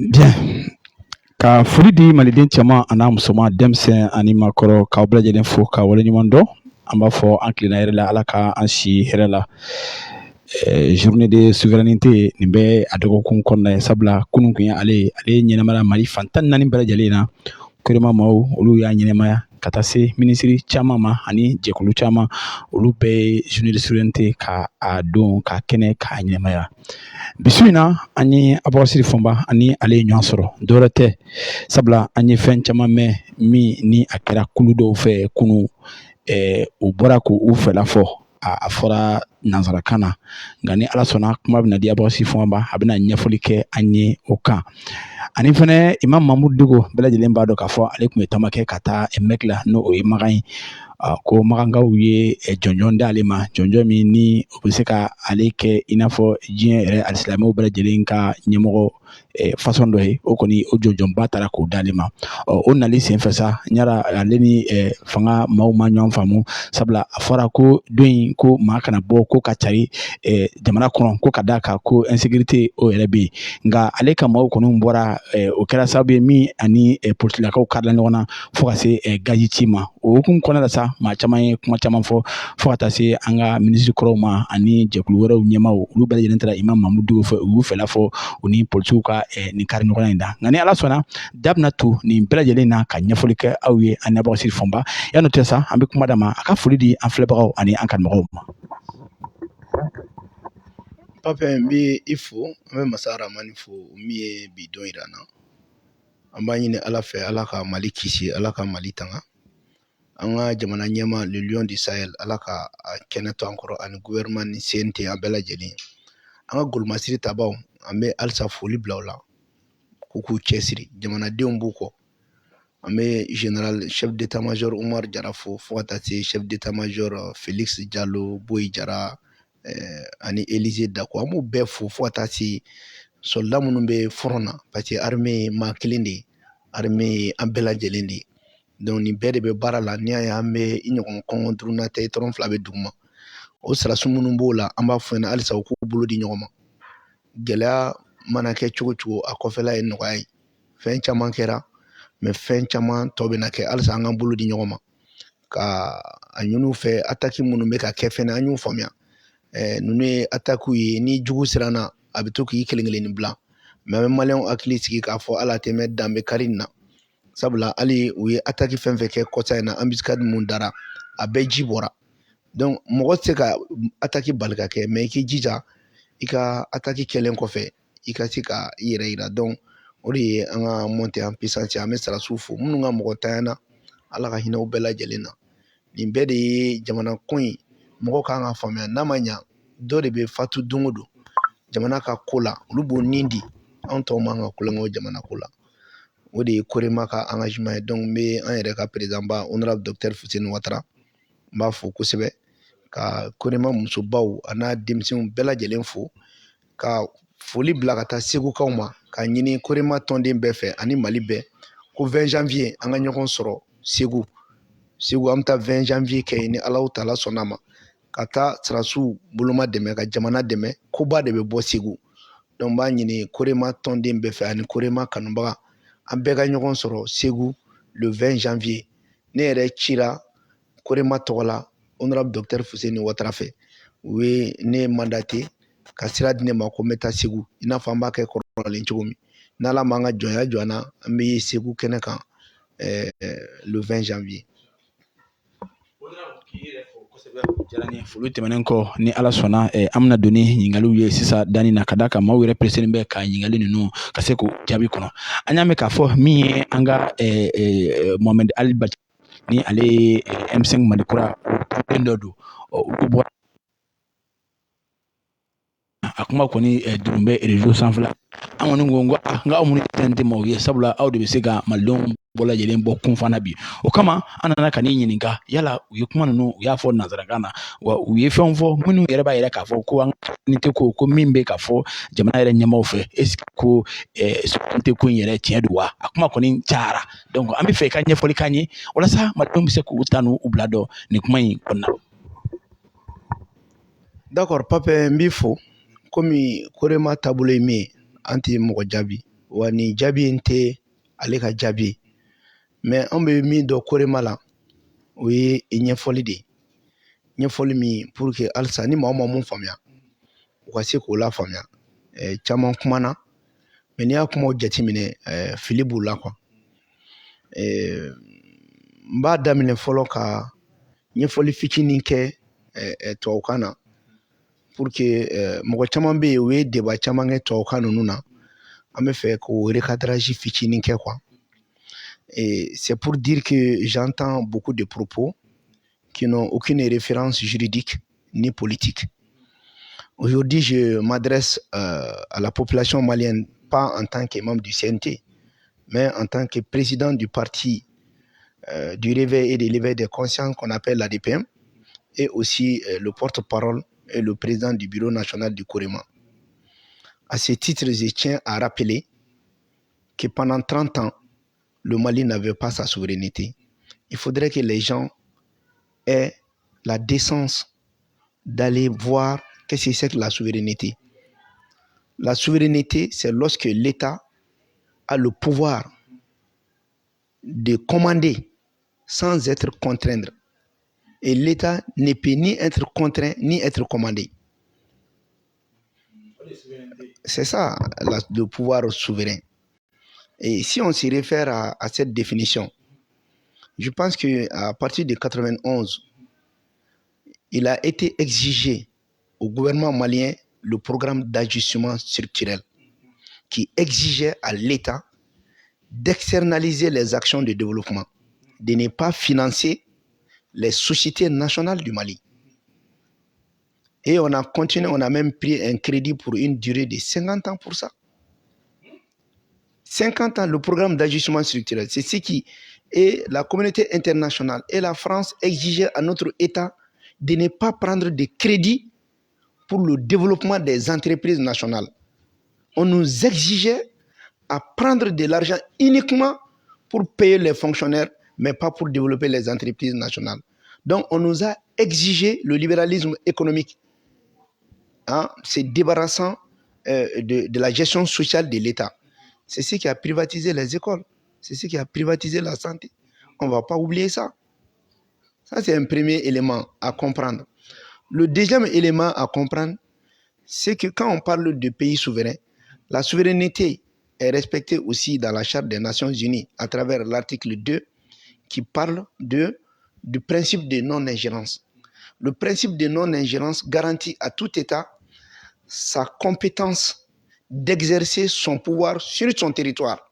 Bien, ka foli di maliden cɛman a n'a musoman denmisɛn ani maakɔrɔ k'aw bɛɛ lajɛlen fo ka waleɲuman dɔn. An b'a fɔ an tilenna hɛrɛ la, Ala ka an si hɛrɛ la. Journée de souveraineté nin bɛ a dɔgɔkun kɔnɔna ye sabula kunun kun ye ale ye ɲɛnɛmaya Mali fan 14 bɛɛ lajɛlen na. Korema maaw olu y'a ɲɛnɛmaya ka taa se minisiri caman ma ani jɛkulu caman, olu bɛɛ ye journée de souveraineté ka a don ka kɛnɛ k'a ɲɛnɛmaya. Bisu in na an ye Abubakar Fɔnba ani ale ye ɲɔgɔn sɔrɔ, dɔwɛrɛ tɛ sabula an ye fɛn caman mɛn min ni a kɛra kulu dɔw fɛ kunun, u bɔra k'u fɛla fɔ a fɔra nanzarakan na, nka ni Ala sɔnna kuma bɛna di Abubakar Fɔnba a bɛna ɲɛfɔli kɛ an ye o kan. Ani fɛnɛ Imam Mamudu Diko bɛɛ lajɛlen b'a dɔn k'a fɔ ale tun ye taama kɛ ka taa Mɛki la n'o ye Makan ye. Ko Makankaw ye jɔnjɔn d'ale ma, jɔnjɔn min ni o bɛ se ka ale kɛ i n'a fɔ diɲɛ yɛrɛ alisilamɛw bɛɛ lajɛlen ka ɲɛmɔgɔ façon dɔ ye, o kɔni o jɔnjɔnba taara k'o d'ale ma. O nali senfɛ sa ɲara ale ni fanga maaw ma ɲɔgɔn faamu sabula a fɔra ko don in ko maa kana bɔ ko ka cari jamana kɔnɔ ko ka d'a kan ko insécurité o yɛrɛ bɛ yen, nka ale ka maaw kɔni bɔra o kɛra sababu ye min ani politilakaw karila ɲɔgɔn na fo ka se gaji ci ma. O hukumu kɔnɔna la sa maa caman ye kuma caman fɔ fo ka taa se an ka minisiri kɔrɔw ma ani jɛkulu wɛrɛw ɲɛmaaw, olu bɛɛ lajɛlen taara Imam Mamudu Diko fɛ, u y'u fɛla fɔ u ni politiciw ka nin kari ɲɔgɔnya in da. Nka ni Ala sɔnna da bɛna tu nin bɛɛ lajɛlen na ka ɲɛfɔli kɛ aw ye ani Abubakar Fɔnba. Yan'o tɛ sa an bɛ kuma d'a ma a ka foli di an filɛbagaw ani an kanubagaw ma. Pape n bɛ i fo, an bɛ Masa Rahamani fo min ye bi don yira an na. An b'a ɲini Ala fɛ Ala ka Mali kisi, Ala ka Mali tanga. An ka jamana ɲɛma le lion du Sahel Ala ka a kɛnɛ to an kɔrɔ ani gouvernement ni CNT an bɛɛ lajɛlen. An ka golomasiri tabaw an bɛ halisa foli bila u la k'u cɛsiri, jamanadenw b'u kɔ. An bɛ général chef d'état-major Umaru Jara fo ka taa se chef d'état-major Félix Diallo, Boyi Jara ani Élisée Dako. An b'u bɛɛ fo ka taa se soldat minnu bɛ front na parce que armée ye maa kelen de ye, armée ye an bɛɛ lajɛlen de ye. Donc nin bɛɛ de bɛ baara la, n'i y'a ye an bɛ i ɲɔgɔn kɔngɔ durunna tɛ tɔrɔn fila bɛ duguma. O sirasi minnu b'o la an b'a fɔ ɲɛna halisa u k'u bolo di ɲɔgɔn ma. Gɛlɛya mana kɛ cogo cogo a kɔfɛla ye nɔgɔya ye. Fɛn caman kɛra mais fɛn caman tɔ bɛ na kɛ halisa an k'an bolo di ɲɔgɔn ma ka a ɲini u fɛ attaque minnu bɛ ka kɛ fɛnɛ an y'u faamuya. Ninnu ye attaque ye ni jugu siranna a bɛ to k'i kelen kelennin bila, mais an bɛ maliyɛnw hakili sigi k'a fɔ hali a tɛ mɛn danbe kari nin na sabula hali u ye attaque fɛn fɛn kɛ kɔsa in na embuscade mun dara a bɛɛ ji bɔra. Donc mɔgɔ tɛ se ka attaque bali ka kɛ mais i k'i jija i ka attaque kɛlen kɔfɛ i ka se ka i yɛrɛ yira. Donc o de ye an ka monter en puissance an bɛ sɔrɔdasiw fo minnu ka mɔgɔ tanyana Ala ka hinɛ u bɛɛ lajɛlen na. Nin bɛɛ de ye jamana ko in mɔgɔw kan ka faamuya, n'a ma ɲa dɔ de bɛ fatu don o don jamana ka ko la olu b'o nin di, anw tɔw man ka kulonkɛ o jamana ko la. O de ye Korema ka engagement ye. Donc n bɛ an yɛrɛ ka président ba honorable docteur Fuseni Watara n b'a fo kosɛbɛ ka Korema musobaw a n'a denmisɛnw bɛɛ lajɛlen fo, ka foli bila ka taa segukaw ma k'a ɲini Korema tɔnden bɛɛ fɛ ani Mali bɛɛ ko 20 janvier an ka ɲɔgɔn sɔrɔ Segu. Segu an bɛ taa 20 janvier kɛ yen ni Alahu taala sɔnna ma ka taa sɔrɔdasiw boloma dɛmɛ ka jamana dɛmɛ, koba de bɛ bɔ Segu. Donc n b'a ɲini Korema tɔnden bɛɛ fɛ ani Korema kanubaga an bɛɛ ka ɲɔgɔn sɔrɔ Segu le 20 janvier. Ne yɛrɛ cira Korema tɔgɔ la honorable docteur Fuseni Watara fɛ, u ye ne mandaté ka sira di ne ma ko n bɛ taa Segu i n'a fɔ an b'a kɛ kɔrɔlen cogo min. N'Ala m'an ka jɔnya jɔ an na an bɛ ye Segu kɛnɛ kan le 20 janvier. Foli tɛmɛnen kɔ ni Ala sɔnna an bɛna don ni ɲininkaliw ye sisan danni na ka d'a kan maaw yɛrɛ pressé bɛ ka ɲininkali ninnu ka se k'o jaabi kɔnɔ. An y'a mɛn k'a fɔ min ye an ka Mohamed Ali Bati ni ale ye M5 Mali kura o tɔnden dɔ don, olu bɔra a kuma kɔni dun bɛ réseau sanfɛla an kɔni ko n ko aw minnu tɛ maaw ye sabula aw de bɛ se ka malidenw bɛɛ lajɛlen bɔ kun fana bi. O kama an nana ka n'i ɲininka yala u ye kuma ninnu u y'a fɔ nanzarakan na wa u ye fɛnw fɔ minnu yɛrɛ b'a yɛrɛ k'a fɔ ko an tɛ ko min bɛ ka fɔ jamana yɛrɛ ɲɛmaaw fɛ est-ce que ko tɛ ko in yɛrɛ tiɲɛ don wa? A kuma kɔni cayara. Donc an bɛ fɛ i ka ɲɛfɔli k'an ye walasa malidenw bɛ se k'u ta n'u bila dɔn nin kuma in kɔnɔna na. D'accord Pape n b'i fo komi Korema taabolo ye min ye an tɛ mɔgɔ jaabi wani jabi nte ale ka jabi mais an bɛ min dɔ korema la o ye ɲɛfɔli de ɲɛfɔli min pour que halisa ni maa ma mun faamuya u ka se k'o la faamuya caman kumana mais n'i y'a kumaw jateminɛ fili b'u la quoi n b'a daminɛ fɔlɔ ka ɲɛfɔli fitinin kɛ tubabukan na pour que mɔgɔ caman bɛ yen u ye débat caman kɛ tubabukan ninnu na an bɛ fɛ k'o recadrage fitinin kɛ quoi et c'est pour dire que j'entends beaucoup de propos qui n'ont aucune référence juridique ni politique. Aujourd'hui, je m'adresse à la population malienne, pas en tant que membre du CNT, mais en tant que président du parti du réveil et de l'éveil des consciences qu'on appelle l'ADPM, et aussi le porte-parole et le président du bureau national du Coréma. À ce titre, je tiens à rappeler que pendant 30 ans, le Mali n'avait pas sa souveraineté. Il faudrait que les gens aient la décence d'aller voir qu'est-ce que c'est que la souveraineté. La souveraineté, c'est lorsque l'État a le pouvoir de commander sans être contraint. Et l'État ne peut ni être contraint ni être commandé. C'est ça, le pouvoir souverain. Et si on s'y réfère à cette définition, je pense qu'à partir de 91, il a été exigé au gouvernement malien le programme d'ajustement structurel qui exigeait à l'État d'externaliser les actions de développement, de ne pas financer les sociétés nationales du Mali. Et on a continué, on a même pris un crédit pour une durée de 50 ans pour ça. 50 ans, le programme d'ajustement structurel, c'est ce qui est la communauté internationale et la France exigeaient à notre État de ne pas prendre de crédit pour le développement des entreprises nationales. On nous exigeait à prendre de l'argent uniquement pour payer les fonctionnaires, mais pas pour développer les entreprises nationales. Donc, on nous a exigé le libéralisme économique, c'est débarrassant de la gestion sociale de l'État. C'est ce qui a privatisé les écoles, c'est ce qui a privatisé la santé. On ne va pas oublier ça. Ça, c'est un premier élément à comprendre. Le deuxième élément à comprendre, c'est que quand on parle de pays souverains, la souveraineté est respectée aussi dans la Charte des Nations Unies à travers l'article 2 qui parle du principe de non-ingérence. Le principe de non-ingérence garantit à tout État sa compétence d'exercer son pouvoir sur son territoire.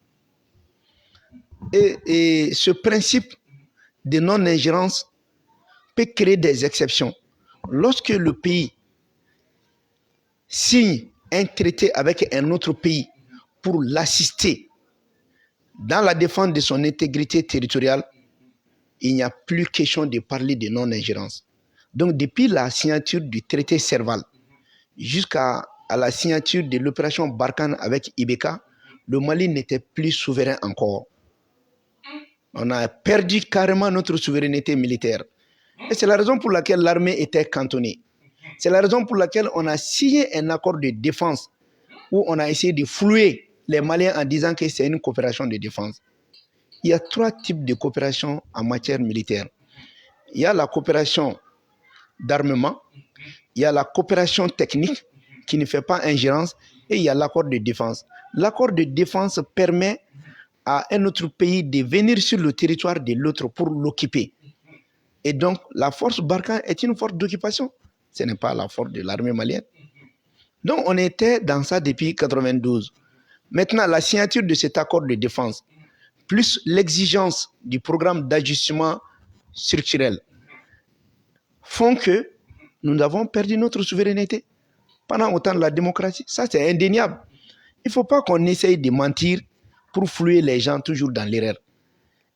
Et ce principe de non-ingérence peut créer des exceptions. Lorsque le pays signe un traité avec un autre pays pour l'assister dans la défense de son intégrité territoriale, il n'y a plus question de parler de non-ingérence. Donc, depuis la signature du traité Serval jusqu'à la signature de l'opération Barkhane avec Ibeka, le Mali n'était plus souverain encore. On a perdu carrément notre souveraineté militaire. Et c'est la raison pour laquelle l'armée était cantonnée. C'est la raison pour laquelle on a signé un accord de défense où on a essayé de flouer les Maliens en disant que c'est une coopération de défense. Il y a 3 types de coopération en matière militaire. Il y a la coopération d'armement, il y a la coopération technique qui ne fait pas ingérence et il y a l'accord de défense. L'accord de défense permet à un autre pays de venir sur le territoire de l'autre pour l'occuper. Et donc, la force Barkhane est une force d'occupation. Ce n'est pas la force de l'armée malienne. Donc, on était dans ça depuis 1992. Maintenant, la signature de cet accord de défense, plus l'exigence du programme d'ajustement structurel, font que nous avons perdu notre souveraineté pendant autant de la démocratie. Ça, c'est indéniable. Il ne faut pas qu'on essaye de mentir pour flouer les gens toujours dans l'erreur.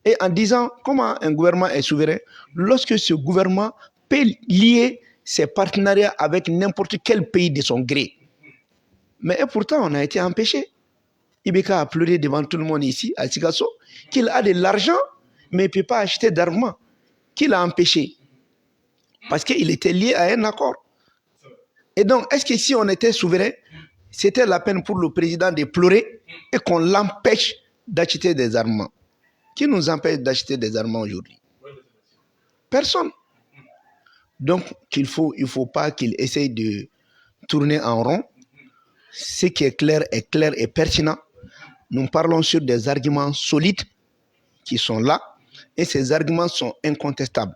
Et en disant comment un gouvernement est souverain, lorsque ce gouvernement peut lier ses partenariats avec n'importe quel pays de son gré. Mais pourtant, on a été empêché. Ibeka a pleuré devant tout le monde ici, à Sikasso, qu'il a de l'argent, mais il ne peut pas acheter d'armement. Qui l'a empêché? Parce qu'il était lié à un accord. Et donc, est-ce que si on était souverain, c'était la peine pour le président de pleurer et qu'on l'empêche d'acheter des armements. Qui nous empêche d'acheter des armements aujourd'hui? Personne. Donc, il ne faut pas qu'il essaye de tourner en rond. Ce qui est clair et pertinent. Nous parlons sur des arguments solides qui sont là et ces arguments sont incontestables.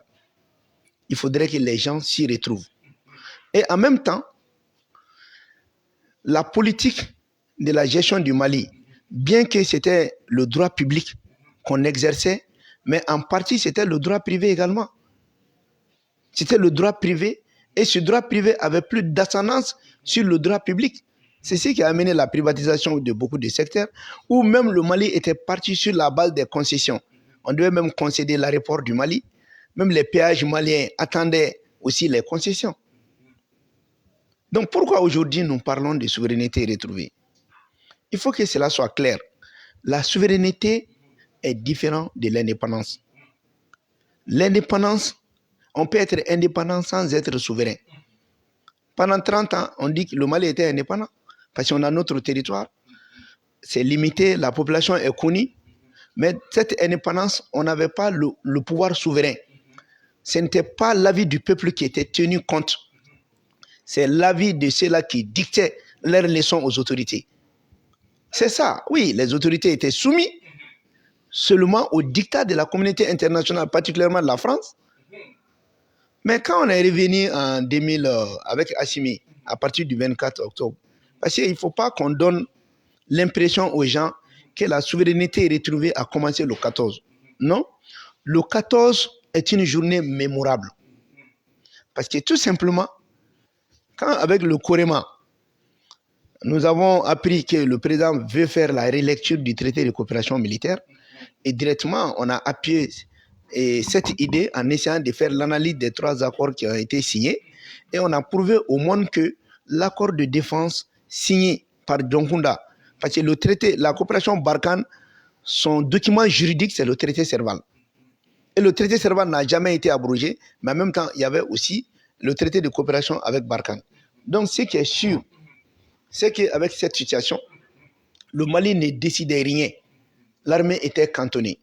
Il faudrait que les gens s'y retrouvent. Et en même temps, la politique de la gestion du Mali, bien que c'était le droit public qu'on exerçait, mais en partie c'était le droit privé également. C'était le droit privé et ce droit privé avait plus d'ascendance sur le droit public. C'est ce qui a amené la privatisation de beaucoup de secteurs où même le Mali était parti sur la base des concessions. On devait même concéder l'aéroport du Mali. Même les péages maliens attendaient aussi les concessions. Donc pourquoi aujourd'hui nous parlons de souveraineté retrouvée? Il faut que cela soit clair. La souveraineté est différente de l'indépendance. L'indépendance, on peut être indépendant sans être souverain. Pendant 30 ans, on dit que le Mali était indépendant parce qu'on a notre territoire. C'est limité, la population est connue. Mais cette indépendance, on n'avait pas le pouvoir souverain. Ce n'était pas l'avis du peuple qui était tenu compte. C'est l'avis de ceux-là qui dictaient leurs leçons aux autorités. C'est ça. Oui, les autorités étaient soumises seulement au dictat de la communauté internationale, particulièrement de la France. Mais quand on est revenu en 2000 avec Assimi, à partir du 24 octobre, parce qu'il ne faut pas qu'on donne l'impression aux gens que la souveraineté retrouvée a commencé le 14. Non, le 14 est une journée mémorable. Parce que tout simplement, quand avec le Corema, nous avons appris que le président veut faire la relecture du traité de coopération militaire, et directement, on a appuyé cette idée en essayant de faire l'analyse des 3 accords qui ont été signés, et on a prouvé au monde que l'accord de défense signé par Djonkunda, parce que le traité, la coopération Barkhane, son document juridique, c'est le traité Serval. Et le traité Serval n'a jamais été abrogé, mais en même temps, il y avait aussi le traité de coopération avec Barkhane. Donc, ce qui est sûr, c'est qu'avec cette situation, le Mali ne décidait rien. L'armée était cantonnée.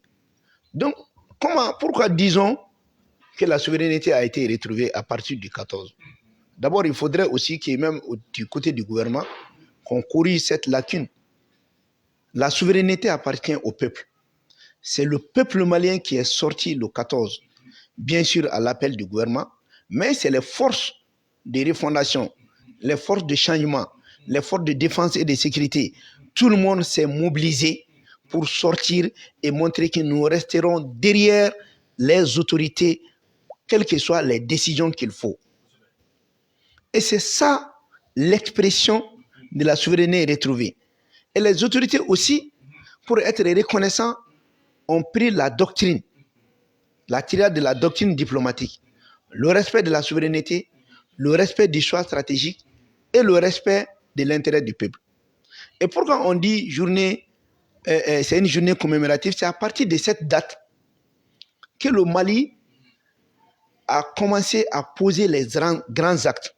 Donc, pourquoi disons que la souveraineté a été retrouvée à partir du 14? D'abord, il faudrait aussi que même du côté du gouvernement, qu'on corrige cette lacune. La souveraineté appartient au peuple. C'est le peuple malien qui est sorti le 14, bien sûr à l'appel du gouvernement, mais c'est les forces de refondation, les forces de changement, les forces de défense et de sécurité. Tout le monde s'est mobilisé pour sortir et montrer que nous resterons derrière les autorités, quelles que soient les décisions qu'il faut. Et c'est ça l'expression de la souveraineté retrouvée. Et les autorités aussi, pour être reconnaissants, ont pris la doctrine, la tirade de la doctrine diplomatique, le respect de la souveraineté, le respect du choix stratégique et le respect de l'intérêt du peuple. Et pourquoi on dit journée, c'est une journée commémorative? C'est à partir de cette date que le Mali a commencé à poser les grands actes,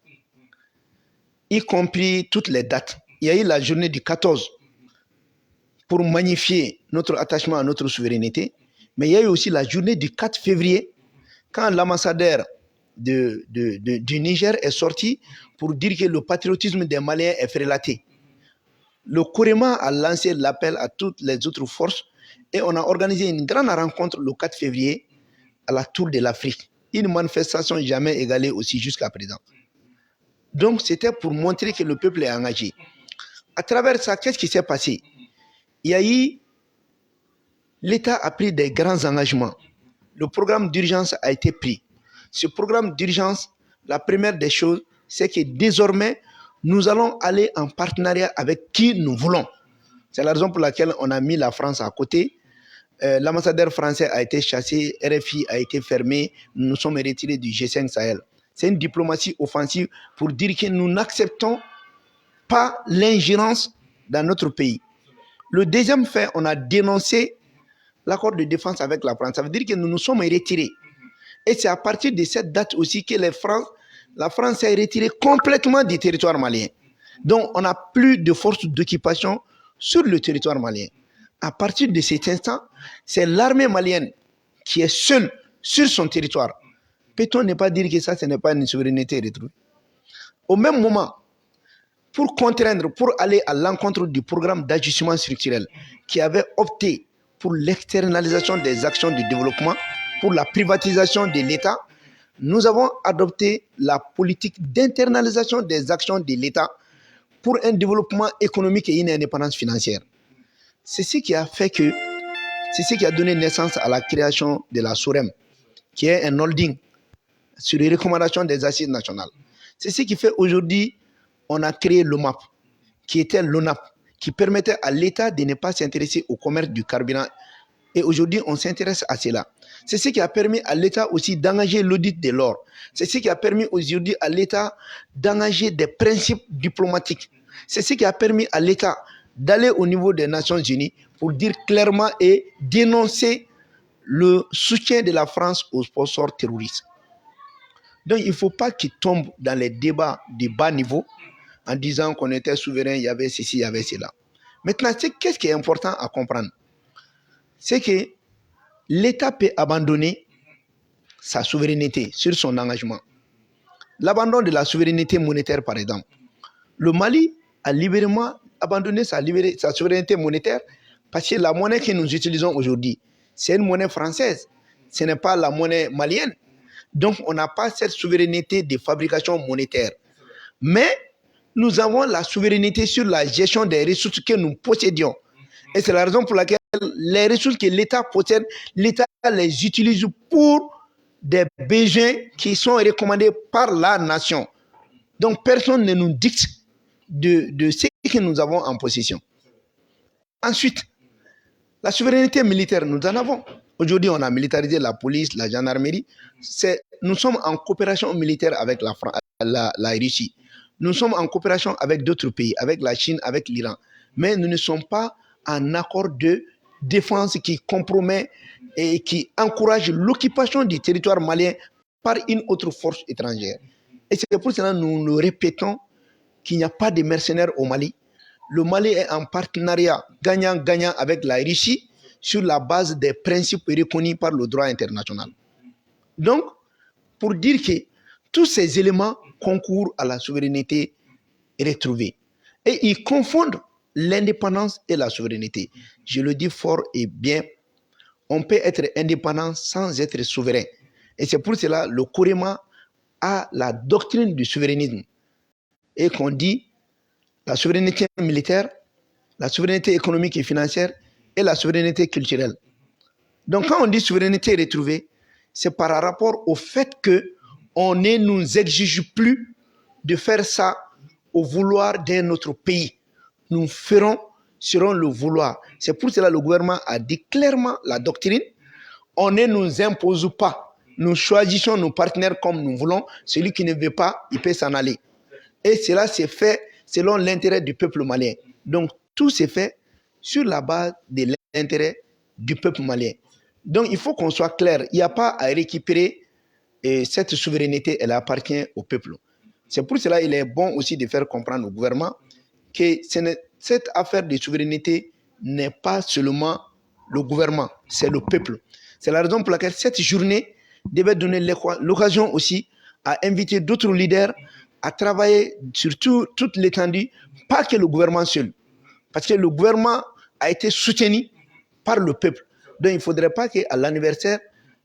y compris toutes les dates. Il y a eu la journée du 14 pour magnifier notre attachement à notre souveraineté, mais il y a eu aussi la journée du 4 février, quand l'ambassadeur du Niger est sorti pour dire que le patriotisme des Maliens est frélaté. Le Corema a lancé l'appel à toutes les autres forces et on a organisé une grande rencontre le 4 février à la Tour de l'Afrique. Une manifestation jamais égalée aussi jusqu'à présent. Donc c'était pour montrer que le peuple est engagé. À travers ça, qu'est-ce qui s'est passé? Il y a eu, l'État a pris des grands engagements. Le programme d'urgence a été pris. Ce programme d'urgence, la première des choses, c'est que désormais, nous allons aller en partenariat avec qui nous voulons. C'est la raison pour laquelle on a mis la France à côté. L'ambassadeur français a été chassé, RFI a été fermé, nous nous sommes retirés du G5 Sahel. C'est une diplomatie offensive pour dire que nous n'acceptons pas l'ingérence dans notre pays. Le deuxième fait, on a dénoncé l'accord de défense avec la France. Ça veut dire que nous nous sommes retirés. Et c'est à partir de cette date aussi que la France s'est retirée complètement du territoire malien. Donc, on n'a plus de force d'occupation sur le territoire malien. À partir de cet instant, c'est l'armée malienne qui est seule sur son territoire. Peut-on ne pas dire que ça, ce n'est pas une souveraineté retrouvée? Au même moment, pour contraindre, pour aller à l'encontre du programme d'ajustement structurel qui avait opté pour l'externalisation des actions de développement, pour la privatisation de l'État, nous avons adopté la politique d'internalisation des actions de l'État pour un développement économique et une indépendance financière. C'est ce qui a fait que, c'est ce qui a donné naissance à la création de la SOREM, qui est un holding sur les recommandations des assises nationales. C'est ce qui fait aujourd'hui, on a créé l'OMAP, qui était l'ONAP, qui permettait à l'État de ne pas s'intéresser au commerce du carburant. Et aujourd'hui, on s'intéresse à cela. C'est ce qui a permis à l'État aussi d'engager l'audit de l'or. C'est ce qui a permis aujourd'hui à l'État d'engager des principes diplomatiques. C'est ce qui a permis à l'État d'aller au niveau des Nations Unies pour dire clairement et dénoncer le soutien de la France aux sponsors terroristes. Donc, il ne faut pas qu'ils tombent dans les débats de bas niveau en disant qu'on était souverain, il y avait ceci, il y avait cela. Maintenant, qu'est-ce qui est important à comprendre? C'est que l'État peut abandonner sa souveraineté sur son engagement. L'abandon de la souveraineté monétaire, par exemple. Le Mali a libérément abandonné sa souveraineté monétaire parce que la monnaie que nous utilisons aujourd'hui, c'est une monnaie française. Ce n'est pas la monnaie malienne. Donc, on n'a pas cette souveraineté de fabrication monétaire. Mais nous avons la souveraineté sur la gestion des ressources que nous possédions. Et c'est la raison pour laquelle les ressources que l'État possède, l'État les utilise pour des besoins qui sont recommandés par la nation. Donc, personne ne nous dicte de ce que nous avons en possession. Ensuite, la souveraineté militaire, nous en avons. Aujourd'hui, on a militarisé la police, la gendarmerie. Nous sommes en coopération militaire avec la Russie. Nous sommes en coopération avec d'autres pays, avec la Chine, avec l'Iran. Mais nous ne sommes pas en accord de défense qui compromet et qui encourage l'occupation du territoire malien par une autre force étrangère. Et c'est pour cela que nous le répétons qu'il n'y a pas de mercenaires au Mali. Le Mali est en partenariat gagnant-gagnant avec la Russie sur la base des principes reconnus par le droit international. Donc, pour dire que tous ces éléments concourent à la souveraineté retrouvée. Et ils confondent l'indépendance et la souveraineté. Je le dis fort et bien, on peut être indépendant sans être souverain. Et c'est pour cela que le Corema a la doctrine du souverainisme. Et qu'on dit la souveraineté militaire, la souveraineté économique et financière et la souveraineté culturelle. Donc quand on dit souveraineté retrouvée, c'est par rapport au fait qu'on ne nous exige plus de faire ça au vouloir d'un autre pays. Nous ferons selon le vouloir. C'est pour cela que le gouvernement a dit clairement la doctrine. On ne nous impose pas. Nous choisissons nos partenaires comme nous voulons. Celui qui ne veut pas, il peut s'en aller. Et cela s'est fait selon l'intérêt du peuple malien. Donc, tout s'est fait sur la base de l'intérêt du peuple malien. Donc, il faut qu'on soit clair. Il n'y a pas à récupérer cette souveraineté, elle appartient au peuple. C'est pour cela qu'il est bon aussi de faire comprendre au gouvernement que cette affaire de souveraineté n'est pas seulement le gouvernement, c'est le peuple. C'est la raison pour laquelle cette journée devait donner l'occasion aussi à inviter d'autres leaders à travailler sur toute l'étendue, pas que le gouvernement seul. Parce que le gouvernement a été soutenu par le peuple. Donc il ne faudrait pas qu'à l'anniversaire,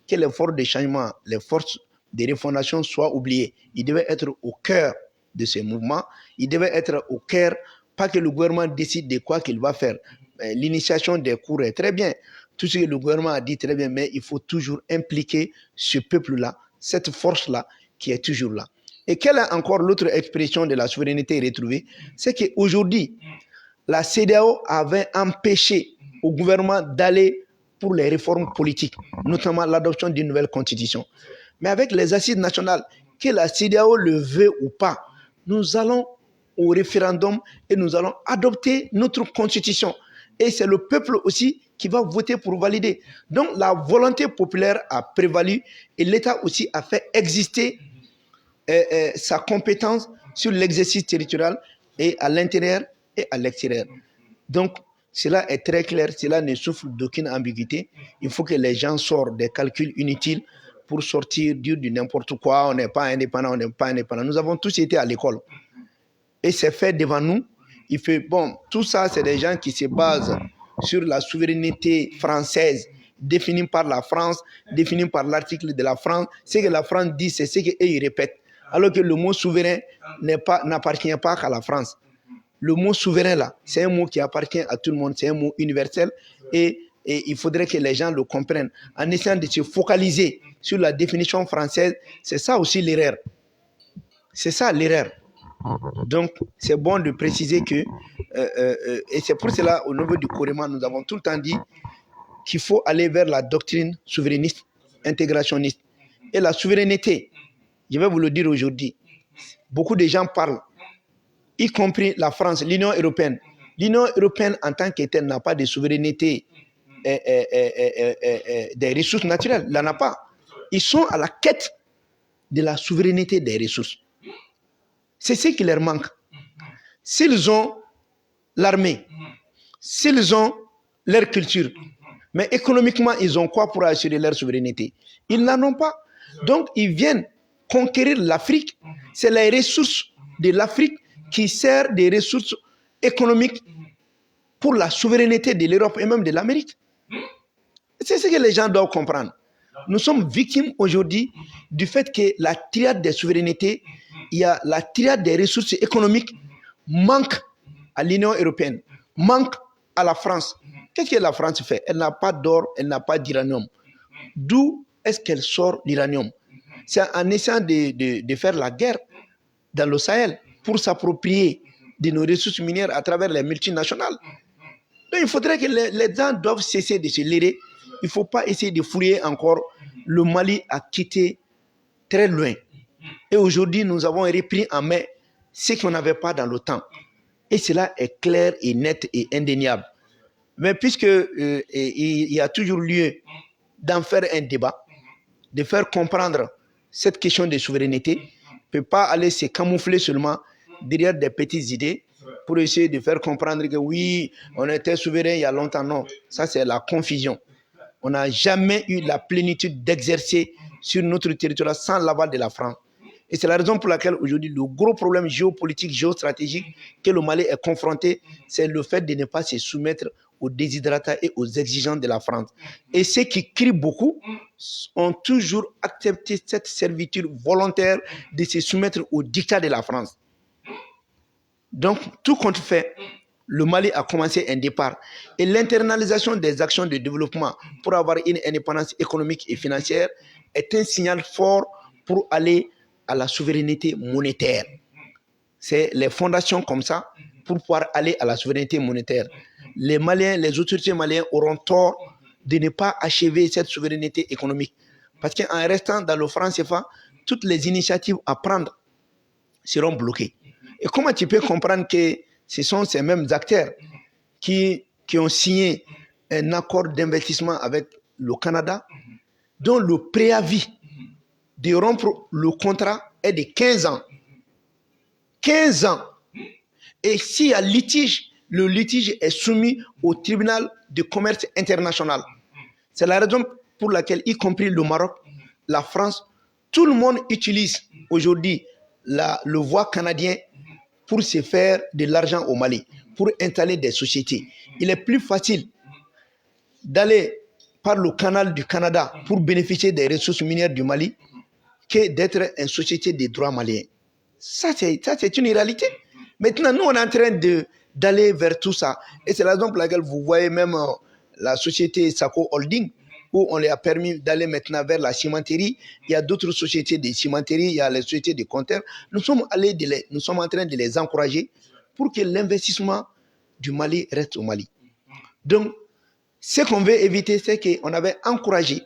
que les forces de changement, les forces de refondation soient oubliées. Il devait être au cœur de ce mouvement. Il devait être au cœur, pas que le gouvernement décide de quoi qu'il va faire. L'initiation des cours est très bien. Tout ce que le gouvernement a dit très bien, mais il faut toujours impliquer ce peuple-là, cette force-là qui est toujours là. Et quelle est encore l'autre expression de la souveraineté retrouvée? C'est qu'aujourd'hui, la CEDEAO avait empêché au gouvernement d'aller pour les réformes politiques, notamment l'adoption d'une nouvelle constitution. Mais avec les assises nationales, que la CEDEAO le veut ou pas, nous allons au référendum et nous allons adopter notre constitution. Et c'est le peuple aussi qui va voter pour valider. Donc la volonté populaire a prévalu et l'État aussi a fait exister sa compétence sur l'exercice territorial et à l'intérieur et à l'extérieur. Donc, cela est très clair, cela ne souffre d'aucune ambiguïté. Il faut que les gens sortent des calculs inutiles pour sortir, dire du n'importe quoi, on n'est pas indépendant, on n'est pas indépendant. Nous avons tous été à l'école. Et c'est fait devant nous. Il fait, bon, tout ça, c'est des gens qui se basent sur la souveraineté française, définie par la France, définie par l'article de la France. Ce que la France dit, c'est ce qu'ils répètent. Alors que le mot souverain n'appartient pas qu'à la France. Le mot souverain, là, c'est un mot qui appartient à tout le monde, c'est un mot universel et il faudrait que les gens le comprennent. En essayant de se focaliser sur la définition française, c'est ça aussi l'erreur. C'est ça l'erreur. Donc, c'est bon de préciser que, et c'est pour cela, au niveau du Coréma, nous avons tout le temps dit qu'il faut aller vers la doctrine souverainiste, intégrationniste. Et la souveraineté, je vais vous le dire aujourd'hui, beaucoup de gens parlent, y compris la France, l'Union européenne. L'Union européenne, en tant qu'État, n'a pas de souveraineté des ressources naturelles. Elle n'en a pas. Ils sont à la quête de la souveraineté des ressources. C'est ce qui leur manque. S'ils ont l'armée, s'ils ont leur culture, mais économiquement, ils ont quoi pour assurer leur souveraineté? Ils n'en ont pas. Donc, ils viennent conquérir l'Afrique. C'est les ressources de l'Afrique qui servent des ressources économiques pour la souveraineté de l'Europe et même de l'Amérique. C'est ce que les gens doivent comprendre. Nous sommes victimes aujourd'hui du fait que la triade des souverainetés, il y a la triade des ressources économiques manque à l'Union européenne, manque à la France. Qu'est-ce que la France fait? Elle n'a pas d'or, elle n'a pas d'uranium. D'où est-ce qu'elle sort l'uranium? C'est en essayant de faire la guerre dans le Sahel pour s'approprier de nos ressources minières à travers les multinationales. Donc il faudrait que les gens doivent cesser de se lérer. Il ne faut pas essayer de fouiller encore. Le Mali a quitté très loin. Et aujourd'hui, nous avons repris en main ce qu'on n'avait pas dans le temps. Et cela est clair et net et indéniable. Mais puisque il y a toujours lieu d'en faire un débat, de faire comprendre cette question de souveraineté, ne peut pas aller se camoufler seulement derrière des petites idées pour essayer de faire comprendre que oui, on était souverain il y a longtemps. Non, ça c'est la confusion. On n'a jamais eu la plénitude d'exercer sur notre territoire sans l'aval de la France. Et c'est la raison pour laquelle aujourd'hui, le gros problème géopolitique, géostratégique que le Mali est confronté, c'est le fait de ne pas se soumettre aux déshydratats et aux exigences de la France. Et ceux qui crient beaucoup ont toujours accepté cette servitude volontaire de se soumettre aux dictats de la France. Donc, tout compte fait, le Mali a commencé un départ. Et l'internalisation des actions de développement pour avoir une indépendance économique et financière est un signal fort pour aller à la souveraineté monétaire. C'est les fondations comme ça pour pouvoir aller à la souveraineté monétaire. Les Maliens, les autorités maliennes auront tort de ne pas achever cette souveraineté économique. Parce qu'en restant dans le franc CFA, toutes les initiatives à prendre seront bloquées. Et comment tu peux comprendre que ce sont ces mêmes acteurs qui ont signé un accord d'investissement avec le Canada, dont le préavis de rompre le contrat est de 15 ans. 15 ans. Et s'il y a litige, le litige est soumis au tribunal de commerce international. C'est la raison pour laquelle, y compris le Maroc, la France, tout le monde utilise aujourd'hui le voie canadien pour se faire de l'argent au Mali, pour installer des sociétés. Il est plus facile d'aller par le canal du Canada pour bénéficier des ressources minières du Mali que d'être une société de droit malien. Ça, c'est une réalité. Maintenant, nous, on est en train d'aller vers tout ça. Et c'est la raison pour laquelle vous voyez même la société Sako Holding, où on lui a permis d'aller maintenant vers la cimenterie. Il y a d'autres sociétés de cimenterie, il y a les sociétés de compteurs. Nous sommes en train de les encourager pour que l'investissement du Mali reste au Mali. Donc, ce qu'on veut éviter, c'est qu'on avait encouragé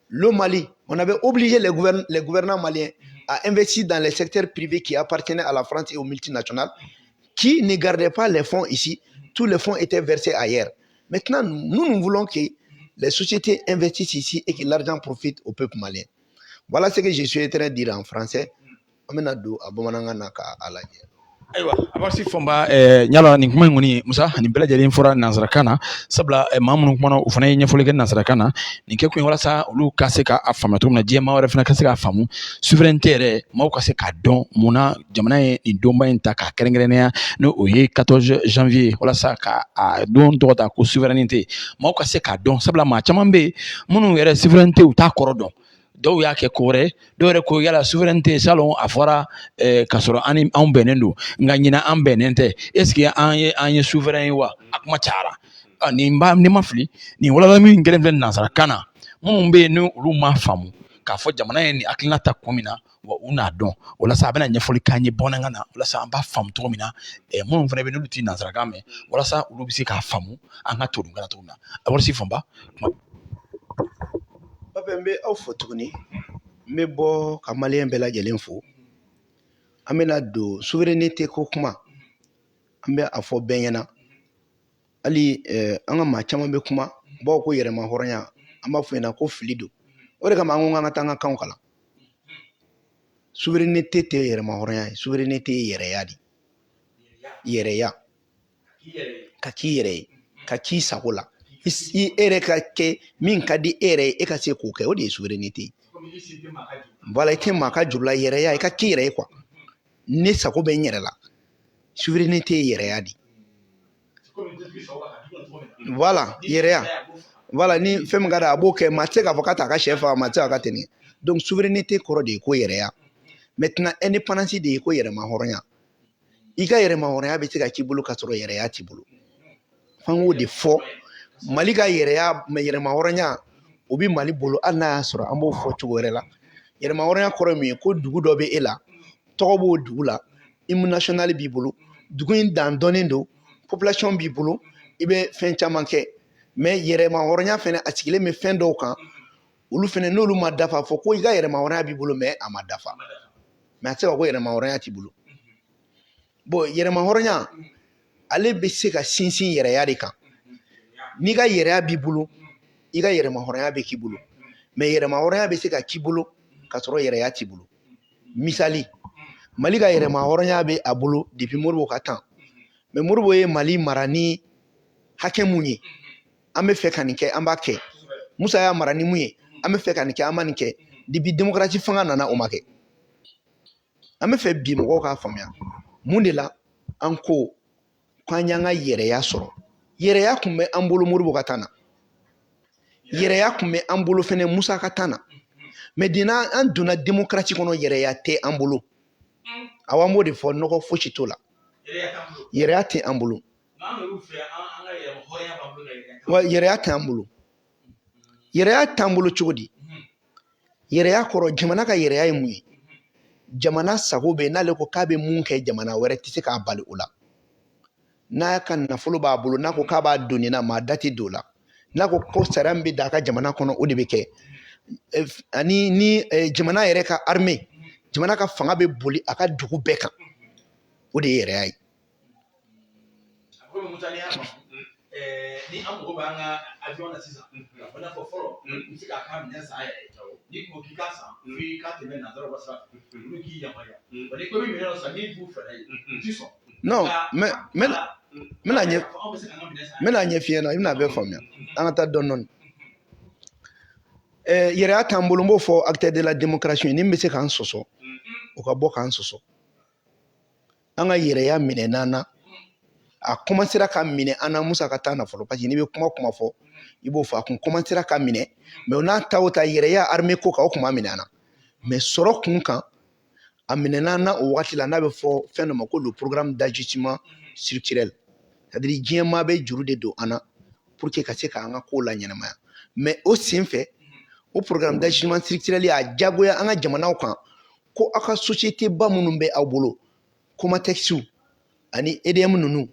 le Mali, on avait obligé les gouvernants maliens à investir dans les secteurs privés qui appartenaient à la France et aux multinationales, qui ne gardaient pas les fonds ici. Tous les fonds étaient versés ailleurs. Maintenant, nous voulons que les sociétés investissent ici et que l'argent profite au peuple malien. Voilà ce que je suis en train de dire en français. Ayiwa abarisi fɔnba ɲala nin kuma in kɔni Musa nin bɛɛ lajɛlen fɔra nanzarakan na sabula maa minnu kumana u fana ye ɲɛfɔli kɛ nanzarakan na nin kɛ kun ye walasa olu ka se k'a faamuya cogo min na diɲɛmaa wɛrɛ fana ka se k'a faamu souveraineté yɛrɛ maaw ka se k'a dɔn munna jamana ye nin donba in ta k'a kɛrɛnkɛrɛnnenya ni o ye 14 janvier walasa ka a don tɔgɔ ta ko souveraineté maaw ka se k'a dɔn sabula maa caman bɛ yen minnu yɛrɛ souveraineté u t'a kɔrɔ dɔn dɔw y'a kɛ ko wɛrɛ dɔw yɛrɛ ko yala souveraineté salon a fɔra k'a sɔrɔ anw bɛnnen don nka ɲina an bɛnnen tɛ est ce que an ye souverain ye wa a kuma cayara ni ma fili nin walala min kɛlen filɛ nanzarakan na minnu bɛ yen ni olu ma faamu k'a fɔ jamana ye nin hakilina ta kun min na wa u n'a dɔn walasa a bɛna ɲɛfɔli k'an ye bamanankan na walasa an b'a faamu cogo min na minnu fana bɛ n'olu tɛ nanzarakan mɛn walasa olu bɛ se k'a faamu an ka todunkan na cogo min na a wɔrisi fɔnba. Papa n bɛ aw fo tuguni n bɛ bɔ ka maliyɛn bɛɛ lajɛlen fo an bɛna don souveraineté ko kuma an bɛ a fɔ bɛɛ ɲɛna hali an ka maa caman bɛ kuma bawo ko yɛrɛma hɔrɔnya an b'a fɔ ɲɛna ko fili don o de kama an ko k'an ka taa an ka kanw kalan souveraineté tɛ yɛrɛma hɔrɔnya ye souveraineté ye yɛrɛya de yɛrɛya ka k'i yɛrɛ ye ka k'i sago la e yɛrɛ ka kɛ min ka di e yɛrɛ ye e ka se k'o kɛ o de ye souveraineté voilà i tɛ maa ka juru la yɛrɛya i ka k'i yɛrɛ ye quoi ne sago bɛ n yɛrɛ la souveraineté ye yɛrɛya de voilà yɛrɛya voilà ni fɛn min ka d'a a b'o kɛ maa tɛ se k'a fɔ k'a t'a ka sɛ faga maa tɛ se k'a ka tɛnɛ donc souveraineté kɔrɔ de ye ko yɛrɛya maintenant indépendance de ye ko yɛrɛma hɔrɔnya i ka yɛrɛma hɔrɔnya bɛ se ka k'i bolo ka sɔrɔ yɛrɛya t'i bolo f'an k'o de fɔ Mali ka yɛrɛya yɛrɛma hɔrɔnya o bɛ Mali bolo hali n'a y'a sɔrɔ an b'o fɔ cogo wɛrɛ la yɛrɛma hɔrɔnya kɔrɔ ye mun ye ko dugu dɔ bɛ e la tɔgɔ b'o dugu la hymne national b'i bolo dugu in dan dɔnnen don population b'i bolo i bɛ fɛn caman kɛ mais yɛrɛma hɔrɔnya fɛnɛ a sigilen bɛ fɛn dɔw kan olu fɛnɛ n'olu ma dafa fɔ ko i ka yɛrɛma hɔrɔnya b'i bolo mais a ma dafa mais a tɛ se ka ko yɛrɛma hɔrɔnya t'i bolo bon yɛrɛma hɔrɔnya ale bɛ se ka sinsin yɛrɛya de kan n'i ka yɛrɛya b'i bolo i ka yɛrɛma hɔrɔnya bɛ k'i bolo mais yɛrɛma hɔrɔnya bɛ se ka k'i bolo ka sɔrɔ yɛrɛya t'i bolo misali Mali ka yɛrɛma hɔrɔnya bɛ a bolo depuis Modibo ka temps mais Modibo ye Mali mara ni hakɛ mun ye an bɛ fɛ ka nin kɛ an b'a kɛ Musa y'a mara ni mun ye an bɛ fɛ ka nin kɛ an ma nin kɛ depuis démocratie fanga nana o ma kɛ an bɛ fɛ bi mɔgɔw k'a faamuya mun de la an ko k'an y'an ka yɛrɛya sɔrɔ yɛrɛya tun bɛ an bolo Modibo ka temps na yɛrɛya tun bɛ an bolo fɛnɛ Musa ka temps na mais dina an donna démocratie kɔnɔ yɛrɛya tɛ an bolo awa an b'o de fɔ nɔgɔ fosi t'o la yɛrɛya tɛ an bolo wa yɛrɛya tɛ an bolo yɛrɛya t'an bolo cogo di yɛrɛya kɔrɔ jamana ka yɛrɛya ye mun ye jamana sago bɛ n'ale ko k'a bɛ mun kɛ jamana wɛrɛ tɛ se k'a bali o la n'a ka nafolo b'a bolo n'a ko k'a b'a don nin na maa da tɛ don o la n'a ko ko sariya min bɛ da a ka jamana kɔnɔ o de bɛ kɛ ani ni jamana yɛrɛ ka armée jamana ka fanga bɛ boli a ka dugu bɛɛ kan o de ye yɛrɛya ye ni an mago b'an ka avion na sisan a n'a fɔ fɔlɔ i bɛ se k'a ka minɛn san a yɛrɛ ye n'i ko k'i k'a san f'i k'a tɛmɛ nanzaraw ka sira fɛ olu k'i yamaruya wa n'i ko i bɛ minɛn dɔ san n'i b'u fɛɛrɛ ye u t'i sɔn. non n bɛna ɲɛ f'i ɲɛna i bɛna bɛɛ faamuya an ka taa dɔɔnin-dɔɔnin yɛrɛya t'an bolo n b'o fɔ acteur de la démocratie ni n bɛ se k'an sɔsɔ o ka bɔ k'an sɔsɔ an ka yɛrɛya minɛ n'an na a commencera ka minɛ an na Musa ka temps na fɔlɔ parce que n'i bɛ kuma fɔ i b'o fɔ a kun commencera ka minɛ mais o n'a ta o ta yɛrɛya armée ko kan o kun ma minɛ an na mais sɔrɔ kun kan a minɛna an na o wagati la n'a bɛ fɔ fɛn dɔ ma ko le programme d'ajustement structurel c'est-à-dire diɲɛmaa bɛ juru de don an na pour que ka se k'an ka kow la ɲɛnamaya mais o sen fɛ o programme d'ajustement structurel y'a diyagoya an ka jamanaw kan ko aw ka société ba minnu bɛ aw bolo Comatex ani EDM ninnu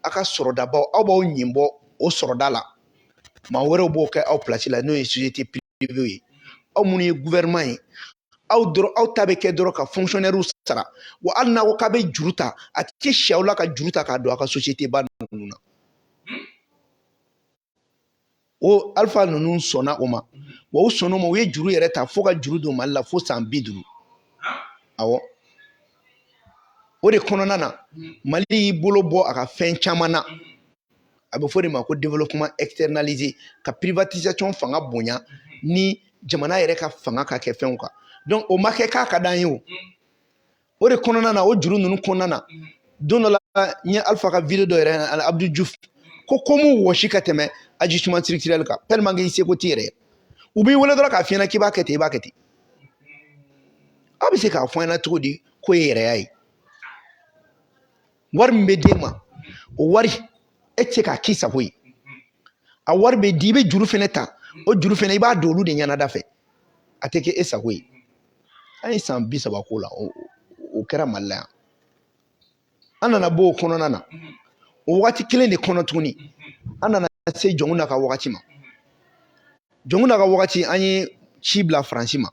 aw ka sɔrɔdabaw aw b'aw ɲin bɔ o sɔrɔda la maa wɛrɛw b'o kɛ aw place la n'o ye société privée ye aw minnu ye gouvernement ye aw ta bɛ kɛ dɔrɔn ka fonctionnaire sara wa hali n'a ko k'a bɛ juru ta a tɛ si aw la ka juru ta k'a don aw ka société ba ninnu na o Alpha ninnu sɔnna o ma wa u sɔnna o ma u ye juru yɛrɛ ta fo ka juru don Mali la fo san 50 awɔ o de kɔnɔna na Mali y'i bolo bɔ a ka fɛn caman na a bɛ fɔ de ma ko développement externalisé ka privatisation fanga bonya ni jamana yɛrɛ ka fanga ka kɛ fɛnw kan donc o ma kɛ k'a ka d'an ye o de kɔnɔna na o juru ninnu kɔnɔna na don dɔ la n ye Alpha ka video dɔ yɛrɛ Abdou Diouf ko mu wɔsi ka tɛmɛ ajustement structurel kan tellement que i seko t'i yɛrɛ u b'i wele dɔrɔn k'a f'i ɲɛna k'i b'a kɛ ten i b'a kɛ ten a bɛ se k'a fɔ an ɲɛna cogo di ko ye yɛrɛya ye wari min bɛ d'e ma o wari e tɛ se k'a k'i sago ye a wari bɛ di i bɛ juru fɛnɛ ta o juru fɛnɛ i b'a don olu de ɲɛnada fɛ a tɛ kɛ e sago ye an ye san 30 k'o la o kɛra Mali la yan an nana bɔ o kɔnɔna na o wagati kelen de kɔnɔ tuguni an nana se Jɔnkunda ka wagati ma Jɔnkunda ka wagati an ye ci bila Faransi ma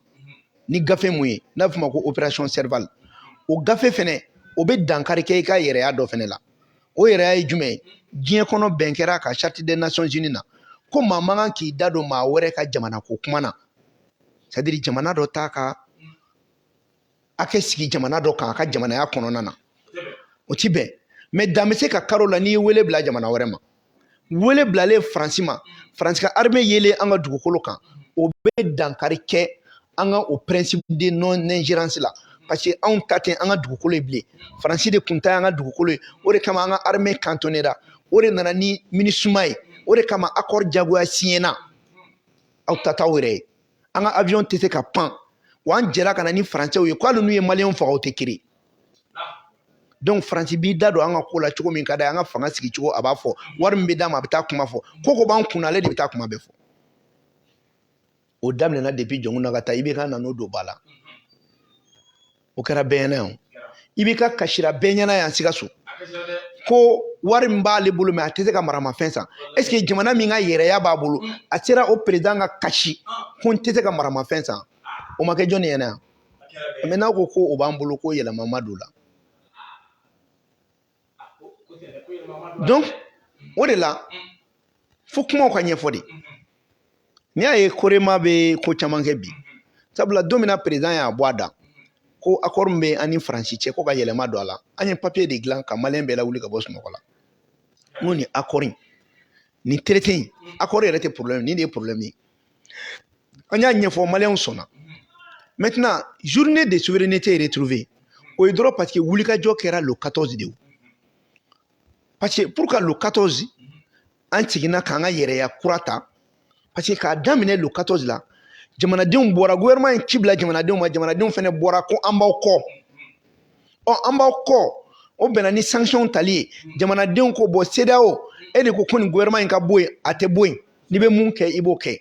ni gafe mun ye n'a bɛ f'o ma ko opération Serval o gafe fɛnɛ o bɛ dankari kɛ i ka yɛrɛya dɔ fɛnɛ la o yɛrɛya ye jumɛn ye diɲɛ kɔnɔ bɛn kɛra ka charte des nations unies na ko maa man kan k'i da don maa wɛrɛ ka jamana ko kuma na c'est à dire jamana dɔ t'a ka hakɛ sigi jamana dɔ kan a ka jamanaya kɔnɔna na o ti bɛn mais dan bɛ se ka kari o la n'i ye wele bila jamana wɛrɛ ma wele bilalen Faransi ma Faransi ka armée yelen an ka dugukolo kan o bɛ dankari kɛ an ka o principe de non ingérence la parce que anw ta tɛ an ka dugukolo ye bilen Faransi de kun ta ye an ka dugukolo ye o de kama an ka armée cantonnera o de nana ni MINUSMA ye o de kama accord jagoya signé na aw ta t'aw yɛrɛ ye an ka avion tɛ se ka pan wa an jɛra ka na ni Faransɛw ye ko hali n'u ye maliyɛnw faga o tɛ kiri donc Faransi b'i da don an ka ko la cogo min ka d'a ye an ka fanga sigi cogo a b'a fɔ wari min bɛ d'a ma a bɛ taa kuma fɔ ko b'an kunna ale de bɛ taa kuma bɛɛ fɔ o daminɛna depuis Jɔnkunda ka taa IBK nan'o don ba la o kɛra bɛɛ ɲɛna yan IBK kasira bɛɛ ɲɛna yan Sikaso ko wari min b'ale bolo mais a tɛ se ka maramafɛn san est-ce que jamana min ka yɛrɛya b'a bolo a sera o président ka kasi ko n tɛ se ka maramafɛn san o ma kɛ jɔn ɲɛna yan mais n'aw ko ko o b'an bolo ko yɛlɛma ma don la donc o de la fo kumaw ka ɲɛfɔ de n'i y'a ye Korema bɛ ko caman kɛ bi sabula don min na président y'a bɔ a da ko accord min bɛ an ni Faransi cɛ ko ka yɛlɛma don a la an ye papier de dilan ka maliyɛn bɛɛ lawuli ka bɔ sunɔgɔ la n ko nin accord in nin traité in accord yɛrɛ tɛ problème nin de ye problème ye an y'a ɲɛfɔ maliyɛnw sɔnna maintenant journée de souveraineté retrouvée o ye dɔrɔn parce que wulikajɔ kɛra le 14 de ye parce que pour que le 14 an seginna k'an ka yɛrɛya kura ta parce que k'a daminɛ le 14 la jamanadenw bɔra gouvernement in ci bila jamanadenw ma jamanadenw fɛnɛ bɔra ko an b'aw kɔ an b'aw kɔ o bɛnna ni sanction tali ye jamanadenw ko bɔ CEDEAO e de ko nin gouvernement in ka bɔ yen a tɛ bɔ yen n'i bɛ mun kɛ i b'o kɛ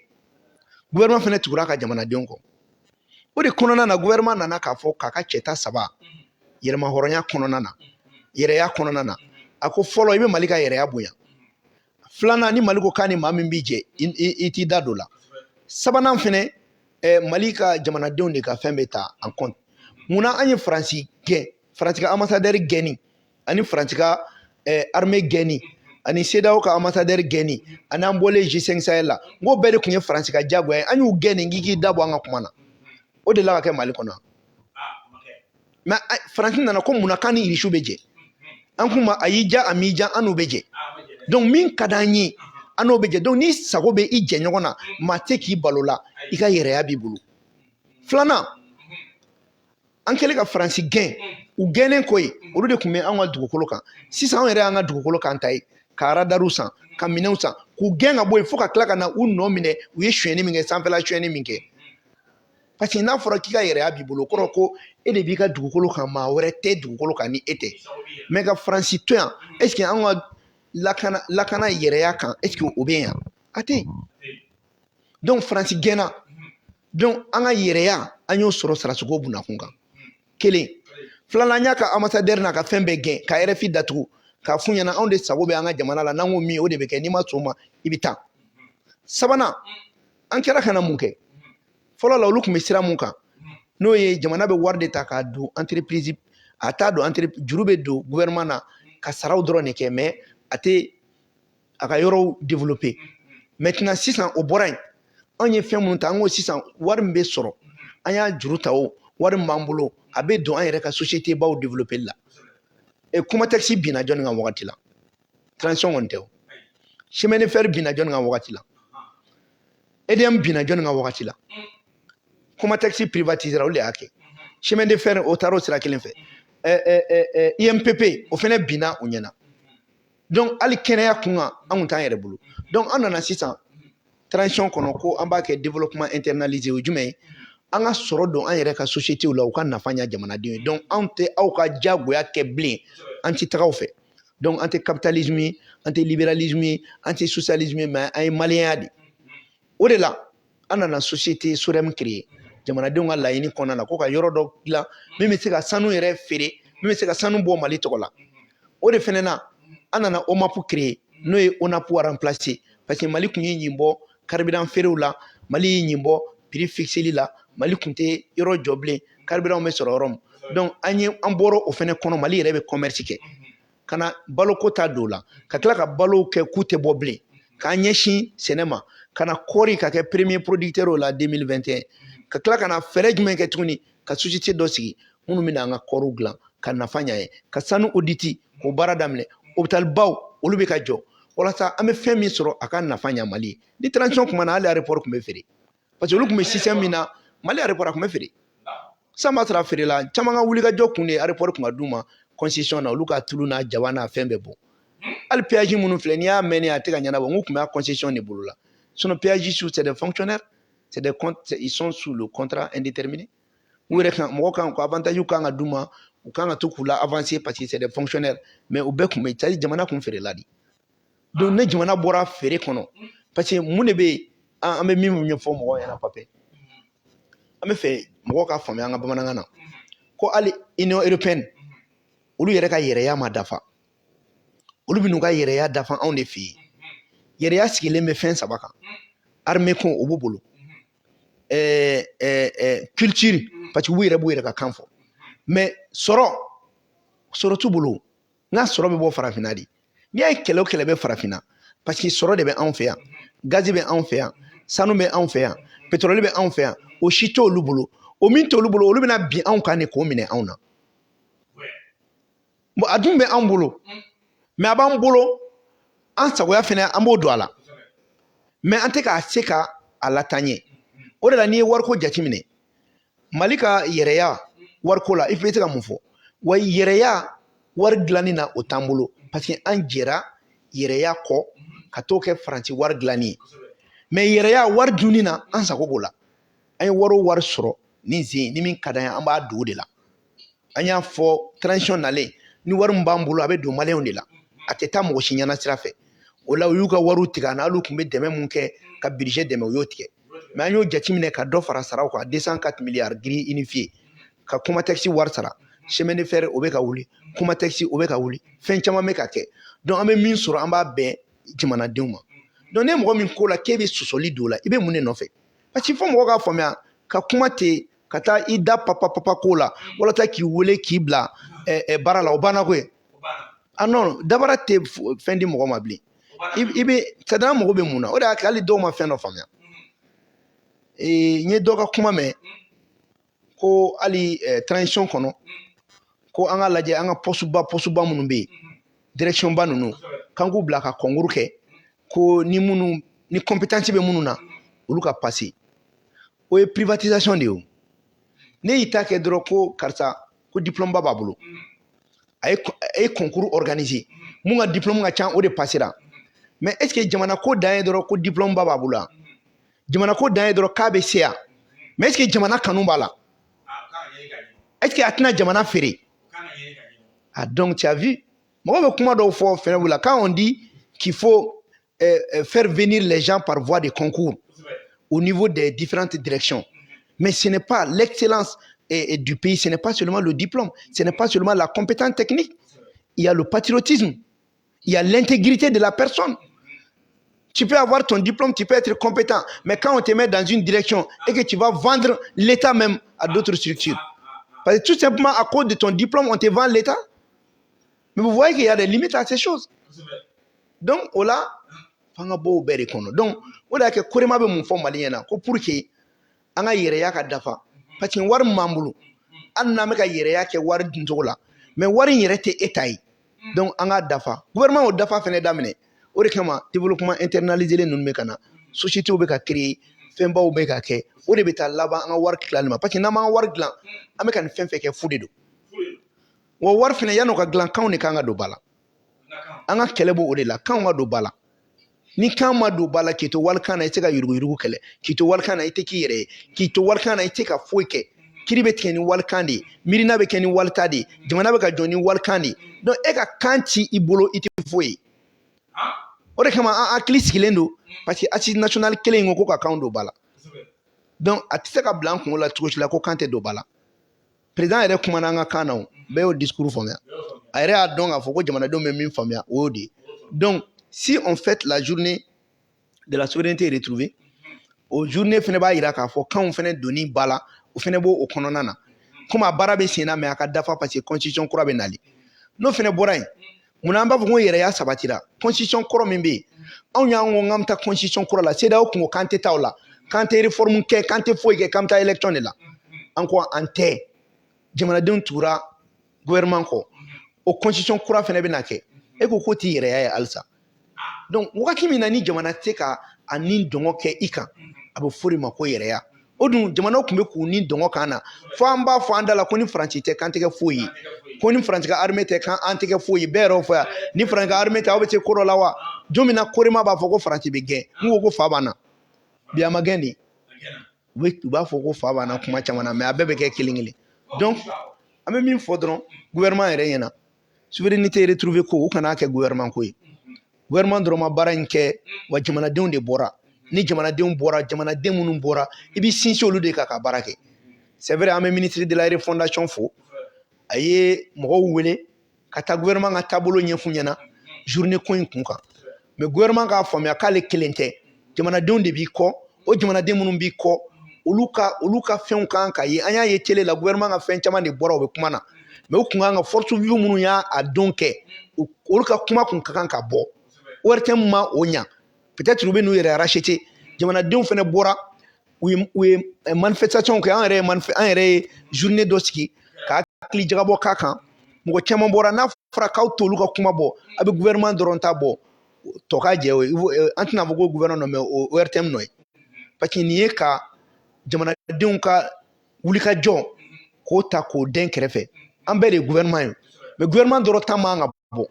gouvernement fɛnɛ tugura ka jamanadenw kɔ o de kɔnɔna na gouvernement nana k'a fɔ k'a ka cɛta saba yɛrɛma hɔrɔnya kɔnɔna na yɛrɛya kɔnɔna na a ko fɔlɔ i bɛ Mali ka yɛrɛya bonya filanan ni Mali ko k'a ni maa min b'i jɛ i t'i da don la sabanan fɛnɛ Mali ka jamanadenw de ka fɛn bɛ ta en compte munna an ye Faransi gɛn Faransi ka ambassadeur gɛnni ani Faransi ka armée gɛnni ani CEDEAO ka ambassadeur gɛnni ani an bɔlen G5 Sahel la n ko bɛɛ de tun ye Faransi ka diyagoya ye an y'u gɛn nin k'i da bɔ an ka kuma na o de la ka kɛ Mali kɔnɔ mais Faransi nana ko munna k'an ni Irisiw bɛ jɛ an k'u ma a y'i diya a m'i diya an n'u bɛ jɛ donc min ka d'an ye an n'o bɛ jɛ donc ni sago bɛ i jɛ ɲɔgɔn na maa tɛ k'i balo la i ka yɛrɛya b'i bolo filanan an kɛlen ka Faransi gɛn u gɛnnen ko ye olu de tun bɛ an ka dugukolo kan sisan anw yɛrɛ y'an ka dugukolo kan ta ye ka radariw san ka minɛnw san k'u gɛn ka bɔ yen fo ka tila ka na u nɔ minɛ u ye sonyɛni min kɛ sanfɛla sonyɛni min kɛ parce que n'a fɔra k'i ka yɛrɛya b'i bolo kɔrɔ ko e de b'i ka dugukolo kan maa wɛrɛ tɛ dugukolo kan ni e tɛ mais ka Faransi to yan est ce que an ka lakana yɛrɛya kan est ce que o bɛ yan a tɛ yen donc Faransi gɛnna donc an ka yɛrɛya an y'o sɔrɔ sarasogo bunakun kan kelen filanan an y'a ka ambassadeur n'a ka fɛn bɛɛ gɛn ka RFI datugu k'a f'u ɲɛna anw de sago bɛ an ka jamana la n'an ko min o de bɛ kɛ n'i ma sɔn o ma i bɛ taa sabanan an kɛra ka na mun kɛ fɔlɔ la olu tun bɛ sira mun kan n'o ye jamana bɛ wari de ta k'a don entreprise a t'a don juru bɛ don gouvernement na ka saraw dɔrɔn de kɛ mais a tɛ a ka yɔrɔw développer maintenant sisan o bɔra yen anw ye fɛn minnu ta an ko sisan wari min bɛ sɔrɔ an y'a juru ta o wari min b'an bolo a bɛ don an yɛrɛ ka société baw développer la kuma taxi bina jɔn ka wagati la transition kɔni tɛ o chemin de fer bina jɔn ka wagati la EDM bina jɔn ka wagati la kuma taxi privatisera o de y'a kɛ chemin de fer o taara o sira kelen fɛ IMPP o fɛnɛ bina o ɲɛna donc hali kɛnɛya kun kan an kun t'an yɛrɛ bolo donc an nana sisan transition kɔnɔ ko an b'a kɛ développement internalisé o jumɛn ye an ka sɔrɔ don an yɛrɛ ka société la u ka nafa ɲa jamanadenw ye donc anw tɛ aw ka diyagoya kɛ bilen an ti taga o fɛ donc an tɛ capitalisme ye an tɛ libéralisme ye an tɛ socialisme ye mais an ye maliyɛnya de o de la an nana société SOREM créer jamanadenw ka laɲini kɔnɔna na ko ka yɔrɔ dɔ dilan min bɛ se ka sanu yɛrɛ feere min bɛ se ka sanu bɔ Mali tɔgɔ la o de fɛnɛ na an nana OMAP créer n'o ye ONAP remplacer parce que Mali kun y'i ɲin bɔ carburant feerew la Mali y'i ɲin bɔ prix fixeli la Mali kun tɛ yɔrɔ jɔ bilen carburant bɛ sɔrɔ yɔrɔ min donc an bɔra o fɛnɛ kɔnɔ Mali yɛrɛ bɛ commerce kɛ ka na baloko ta don o la ka tila ka balo kɛ k'u tɛ bɔ bilen k'an ɲɛsin sɛnɛ ma ka na kɔɔri ka kɛ premier producteur o la 2021 ka tila ka na fɛɛrɛ jumɛn kɛ tuguni ka société dɔ sigi minnu bɛna an ka kɔɔriw dilan ka nafa ɲa ye ka sanu auditi k'o baara daminɛ hôpital baw olu bɛ ka jɔ walasa an bɛ fɛn min sɔrɔ a ka nafa ɲa Mali ye ni transition tuma na hali aéroport tun bɛ feere parce que olu tun bɛ système min na Mali aéroport a tun bɛ feere san b'a sɔrɔ a feere la caman ka wulikajɔ kun de aéroport kun ka d'u ma concession na olu ka tulu n'a jaba n'a fɛn bɛɛ bɔ hali péage minnu filɛ n'i y'a mɛn a tɛ ka ɲɛnabɔ n ko tun bɛ concession de bolo la sinon péage sous c'est des fonctionnaires c'est des comptes ils sont sous le contrat indéterminé u yɛrɛ kan mɔgɔ kan ko avantage kan ka d'u ma u kan ka to k'u la avancer parce que c'est des fonctionnaires mais u bɛɛ kun bɛ c'est à dire jamana kun feerela de donc ne jamana bɔra feere kɔnɔ parce que mun de bɛ yen an bɛ min ɲɛfɔ mɔgɔw ɲɛna papier an bɛ fɛ mɔgɔw ka faamuya an ka bamanankan na ko hali Union européenne olu yɛrɛ ka yɛrɛya ma dafa olu bɛ n'u ka yɛrɛya dafa anw de fɛ yen yɛrɛya sigilen bɛ fɛn saba kan armée ko o b'u bolo culture parce que u yɛrɛ b'u yɛrɛ ka kan fɔ mais sɔrɔ t'u bolo n ka sɔrɔ bɛ bɔ farafinna de n'i y'a ye kɛlɛ o kɛlɛ bɛ farafinna parce que sɔrɔ de bɛ anw fɛ yan gazi bɛ anw fɛ yan sanu bɛ anw fɛ yan pétrole bɛ anw fɛ yan o si t'olu bolo o min t'olu bolo olu bɛna bin anw kan de k'o minɛ anw na bon a dun bɛ anw bolo mais a b'an bolo an sagoya fɛnɛ an b'o don a la mais an tɛ k'a se ka a lataaɲɛ o de la n'i ye wariko jateminɛ Mali ka yɛrɛya wariko la i bɛ se ka mun fɔ wa yɛrɛya wari dilanni na o t'an bolo parce que an jɛra yɛrɛya kɔ ka t'o kɛ Faransi wari dilanni ye mais yɛrɛya wari dunni na an sago b'o la an ye wari sɔrɔ ni zen ni min ka d'an ye an b'a don o de la an y'a fɔ transition nalen ni wari min b'an bolo a bɛ don maliyɛnw de la a tɛ taa mɔgɔ si ɲɛna sira fɛ o la u y'u ka wariw tigɛ an na hali u tun bɛ dɛmɛ mun kɛ ka budget dɛmɛ u y'o tigɛ mais an y'o jateminɛ ka dɔ fara saraw kan 204 milliards gris unifié ka kuma taxi wari sara chemin de fer o bɛ ka wuli kuma taxi o bɛ ka wuli fɛn caman bɛ ka kɛ donc an bɛ min sɔrɔ an b'a bɛn jamanadenw ma donc ne mɔgɔ min ko la k'e bɛ sɔsɔli don o la i bɛ mun de nɔfɛ parce que fɔ mɔgɔ k'a faamuya ka kuma ten ka taa i da papa ko la walasa k'i wele k'i bila baara la o banna koyi ah non dabara tɛ fɛn di mɔgɔ ma bilen i bɛ c'est à dire an mago bɛ mun na o de y'a kɛ hali dɔw ma fɛn dɔ faamuya n ye dɔ ka kuma mɛn ko hali transition kɔnɔ ko an ka lajɛ an ka poste ba minnu bɛ yen direction ba ninnu k'an k'u bila ka concours kɛ ko ni compétence bɛ minnu na olu ka passer o ye privatisation de ye o ne y'i ta kɛ dɔrɔn ko karisa ko diplôme ba b'a bolo a ye concours organiser mun ka diplôme ka ca o de passera mais est ce que jamana ko dan ye dɔrɔn ko diplôme ba b'a bolo wa jamana ko dan ye dɔrɔn k'a bɛ se yan mais est ce que jamana kanu b'a la est ce que a tɛna jamana feere ah donc tu as vu mɔgɔ bɛ kuma dɔw fɔ fɛnɛ bolo quand on dit qu'il faut faire venir les gens par voie de concours au niveau des différentes directions mais ce n'est pas l'excellence du pays, ce n'est pas seulement le diplôme, ce n'est pas seulement la compétence technique, il y a le patriotisme, il y a l'intégrité de la personne. Tu peux avoir ton diplôme, tu peux être compétent, mais quand on te met dans une direction et que tu vas vendre l'État même à d'autres structures, parce que tout simplement à cause de ton diplôme, on te vend l'État. Mais vous voyez qu'il y a des limites à ces choses. Donc, voilà, donc, on a que Korema be mon fond malien, pour que on a yɛrɛya ka dafa parce que wari m'an bolo an n'an bɛ ka yɛrɛya kɛ wari duncogo la mais wari in yɛrɛ tɛ e ta ye donc an ka dafa gouvernement o dafa fɛnɛ daminɛ o de kama développement internalisé ninnu bɛ ka na société bɛ ka créer fɛnbaw bɛ ka kɛ o de bɛ taa laban an ka wari tilali ma parce que n'an m'an ka wari dilan an bɛ ka nin fɛn fɛn kɛ fu de don wa wari fɛnɛ yan'o ka dilan kanw de kan ka don ba la an ka kɛlɛ b'o de la kanw ka don ba la ni kan ma don ba la k'i to walikan na i tɛ ka yuruguyurugu kɛlɛ k'i to walikan na i tɛ k'i yɛrɛ ye k'i to walikan na i tɛ ka foyi kɛ kiri bɛ tigɛ ni walikan de ye miirina bɛ kɛ ni walita de ye jamana bɛ ka jɔ ni walikan de ye donc e ka kan ci i bolo i tɛ foyi ye o de kama an hakili sigilen don parce que assise nationale kelen in ko ka kan don ba la donc a tɛ se ka bila an kungo la cogo si la ko kan tɛ don ba la président yɛrɛ kumana an ka kan na o bɛɛ y'o discours faamuya a yɛrɛ y'a dɔn k'a fɔ ko jamanadenw bɛ min faamuya o y'o de ye donc si on fête la journée de la souveraineté retrouvée o journée fɛnɛ b'a yira k'a fɔ kanw fɛnɛ donni ba la o fɛnɛ b'o o kɔnɔna na comme a baara bɛ sen na mais a ka dafa parce que constitution kura bɛ nali n'o fɛnɛ bɔra yen munna an b'a fɔ ko yɛrɛya sabatira constitution kɔrɔ min bɛ yen anw y'an ko k'an bɛ taa constitution kura la CEDEAO kun ko k'an tɛ taa o la k'an tɛ réforme kɛ k'an tɛ foyi kɛ k'an bɛ taa élection de la an ko an tɛ jamanadenw tugura gouvernement kɔ o constitution kura fɛnɛ bɛ na kɛ e ko k'o t'i yɛrɛya ye halisa donc wagati min na ni jamana tɛ ka a ni dɔngɔ kɛ i kan a bɛ fɔ de ma ko yɛrɛya o dun jamanaw tun bɛ k'u ni dɔngɔ kan na fo an b'a fɔ an da la ko ni faransi tɛ k'an tɛ kɛ foyi ye ko ni faransi ka armée tɛ k'an tɛ kɛ foyi ye bɛɛ yɛrɛ fɔ yan ni faransi ka armée tɛ aw bɛ se ko dɔ la wa don min na korema b'a fɔ ko faransi bɛ gɛn n ko fa b'an na bi a ma gɛn de u b'a fɔ ko fa b'an na kuma caman na mais a bɛɛ bɛ kɛ kelen kelen donc an bɛ min fɔ dɔrɔn gouvernement yɛrɛ ɲɛna souveraineté retrouvée ko u kana kɛ gouvernement ko ye gouvernement dɔrɔn ma baara in kɛ wa jamanadenw de bɔra ni jamanadenw bɔra jamanaden minnu bɔra i bɛ sinsin olu de kan ka baara kɛ c'est vrai an bɛ ministre de la refondation fo a ye mɔgɔw wele ka taa gouvernement ka taabolo ɲɛf'u ɲɛna journée ko in kun kan mais gouvernement k'a faamuya k'ale kelen tɛ jamanadenw de b'i kɔ o jamanaden minnu b'i kɔ olu ka fɛnw kan ka ye an y'a ye télé la gouvernement ka fɛn caman de bɔra o bɛ kuma na mais u kun kan ka force vive minnu y'a don kɛ olu ka kuma kun ka kan ka bɔ ORTM ma o ɲa peut-être u bɛ n'u yɛrɛ racheter jamanadenw fɛnɛ bɔra u ye manifestation kɛ an yɛrɛ ye journée dɔ sigi ka hakili jagabɔ k'a kan mɔgɔ caman bɔra n'a fɔra k'aw t'olu ka kuma bɔ a bɛ gouvernement dɔrɔn ta bɔ tɔ ka jɛ o ye an tɛna fɔ ko gouvernement mais o ORTM nɔ ye parce que nin ye ka jamanadenw ka wulikajɔ k'o ta k'o dɛn kɛrɛfɛ an bɛɛ de ye gouvernement ye mais gouvernement dɔrɔn ta man ka bɔ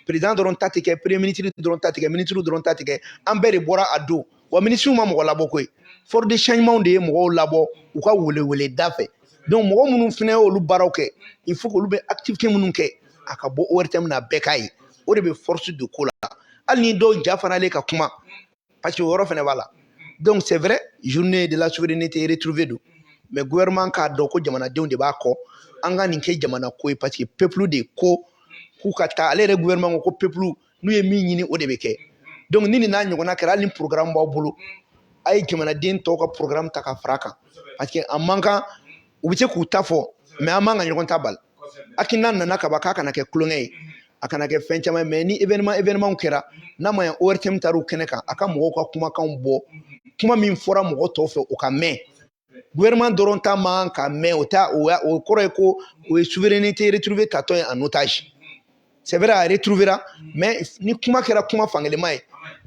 président dɔrɔn ta tɛ kɛ premier ministre dɔrɔn ta tɛ kɛ ministre dɔrɔn ta tɛ kɛ an bɛɛ de bɔra a don wa ministre ma mɔgɔ labɔ koyi fort de changement de ye mɔgɔw labɔ u ka welewele da fɛ donc mɔgɔ minnu fɛnɛ y'olu baaraw kɛ il faut que olu bɛ activité minnu kɛ a ka bɔ ORTM na bɛɛ k'a ye o de bɛ force de ko la hali ni dɔw ja faralen ka kuma parce que o yɔrɔ fɛnɛ b'a la donc c'est vrai journée de la souveraineté retrouvée don mais gouvernement k'a dɔn ko jamanadenw de b'a kɔ an ka nin kɛ jamana ko ye parce que peuple de ko k'u ka taa ale yɛrɛ gouvernement ko peuple n'u ye min ɲini o de bɛ kɛ donc ni nin n'a ɲɔgɔnna kɛra hali ni programme b'aw bolo a ye jamanaden tɔw ka programme ta ka fara a kan parce que a man kan u bɛ se k'u ta fɔ mais an man ka ɲɔgɔn ta bali hakilina nana ka ban k'a kana kɛ kulonkɛ ye a kana kɛ fɛn caman ye mais ni événement kɛra n'a ma ɲɛ ORTM taara u kɛnɛ kan a ka mɔgɔw ka kumakanw bɔ kuma min fɔra mɔgɔ tɔw fɛ o ka mɛn gouvernement dɔrɔn ta man ka mɛn o kɔrɔ ye ko o ye souveraineté retrouvée tatɔ ye en otage c'est vrai a retrouvera mais ni kuma kɛra kuma fankelen ye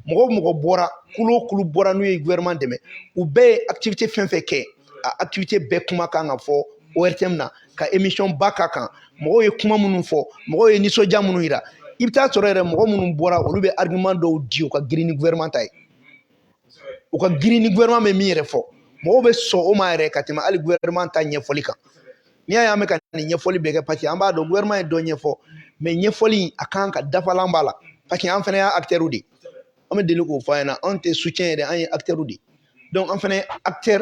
mɔgɔ bɔra kulu bɔra n'u ye gouvernement dɛmɛ u bɛɛ ye activité fɛn fɛn kɛ a activité bɛɛ kuma kan ka fɔ ORTM na ka émission ba k'a kan mɔgɔw ye kuma minnu fɔ mɔgɔw ye nisɔndiya minnu yira i bɛ taa sɔrɔ yɛrɛ mɔgɔ minnu bɔra olu bɛ argument dɔw di u ka girin ni gouvernement ta ye u ka girin ni gouvernement bɛ min yɛrɛ fɔ mɔgɔw bɛ sɔn o ma yɛrɛ ka tɛmɛ hali gouvernement ta ɲɛfɔli kan n'i y'a ye an bɛ ka nin ɲɛfɔli bɛɛ kɛ parce que an b'a dɔn gouvernement ye dɔ ɲɛfɔ mais ɲɛfɔli a kan ka dafalan b'a la parce que an fana y'a acteur de an bɛ deli k'o fɔ a ɲɛna anw tɛ soutien yɛrɛ an ye acteur de donc an fana ye acteur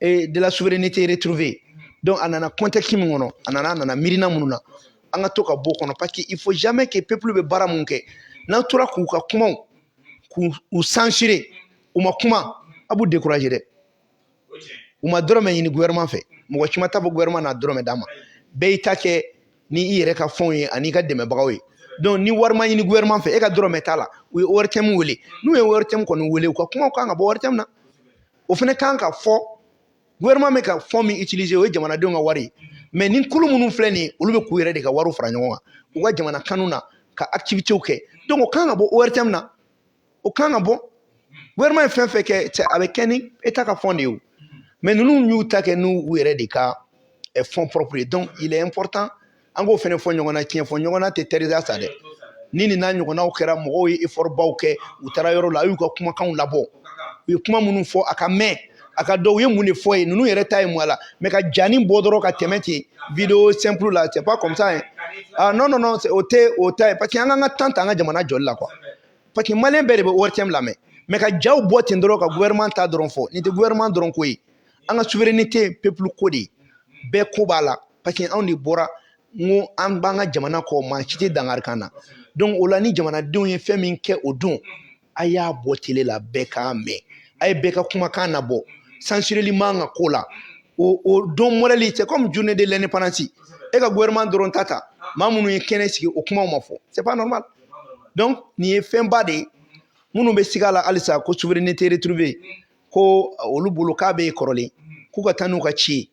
de la souveraineté retrouvée donc a nana contexte min kɔnɔ a nana miirina minnu na an ka to ka bɔ o kɔnɔ parce que il faut jamais que peuple bɛ baara mun kɛ n'an tora k'u ka kumaw k'u censurer u ma kuma a b'u décourager dɛ u ma dɔrɔmɛ ɲini gouvernement fɛ mɔgɔ si ma taa fɔ gouvernement na dɔrɔmɛ d'a ma bɛɛ y'i ta kɛ ni i yɛrɛ ka fɛnw ye ani i ka dɛmɛbagaw ye donc ni wari ma ɲini gouvernement fɛ e ka dɔrɔmɛ t'a la u ye ORTM wele n'u ye ORTM kɔni wele u ka kumaw kan ka bɔ ORTM na o fana kan ka fɔ gouvernement bɛ ka fond min utiliser o ye jamanadenw ka wari ye mais ni kulu minnu filɛ nin ye olu bɛ k'u yɛrɛ de ka wariw fara ɲɔgɔn kan u ka jamana kanu na ka activité kɛ donc o kan ka bɔ ORTM na o kan ka bɔ gouvernement ye fɛn fɛn kɛ a bɛ kɛ ni état ka fond de ye mais ninnu y'u ta kɛ n'u yɛrɛ de ka fonds propre ye donc il est important an k'o fɛnɛ fɔ ɲɔgɔn na tiɲɛ fɔ ɲɔgɔn na tɛ tɛriya sa dɛ ni nin n'a ɲɔgɔnnaw kɛra mɔgɔw ye effort baw kɛ u taara yɔrɔ la a y'u ka kumakanw labɔ u ye kuma minnu fɔ a ka mɛn a ka dɔn u ye mun de fɔ ye ninnu yɛrɛ ta ye mun a la mais ka jani bɔ dɔrɔn ka tɛmɛ ten vidéo simple la c'est pas comme ça hein ah non non non o tɛ parce que an k'an ka temps ta an ka jamana jɔli la quoi parce que malien bɛɛ de bɛ ORTM lamɛn mais ka jaw bɔ ten dɔrɔn ka gouvernement ta dɔrɔn fɔ nin tɛ gouvernement dɔrɔn ko ye an ka souveraineté peuple ko de ye bɛɛ ko b'a la parce que anw de bɔra n ko an b'an ka jamana kɔ maa si tɛ dankari kan na donc o la ni jamanadenw ye fɛn min kɛ o don a y'a bɔ télé la bɛɛ k'a mɛn a ye bɛɛ ka kumakan nabɔ censureli man ka k'o la o don modèle c'est comme journée de l'indépendance e ka gouvernement dɔrɔn ta maa minnu ye kɛnɛ sigi o kumaw ma fɔ c'est pas normal donc nin ye fɛnba de ye minnu bɛ siga la halisa ko souveraineté retrouvée ko olu bolo k'a bɛ kɔrɔlen k'u ka taa n'u ka ci ye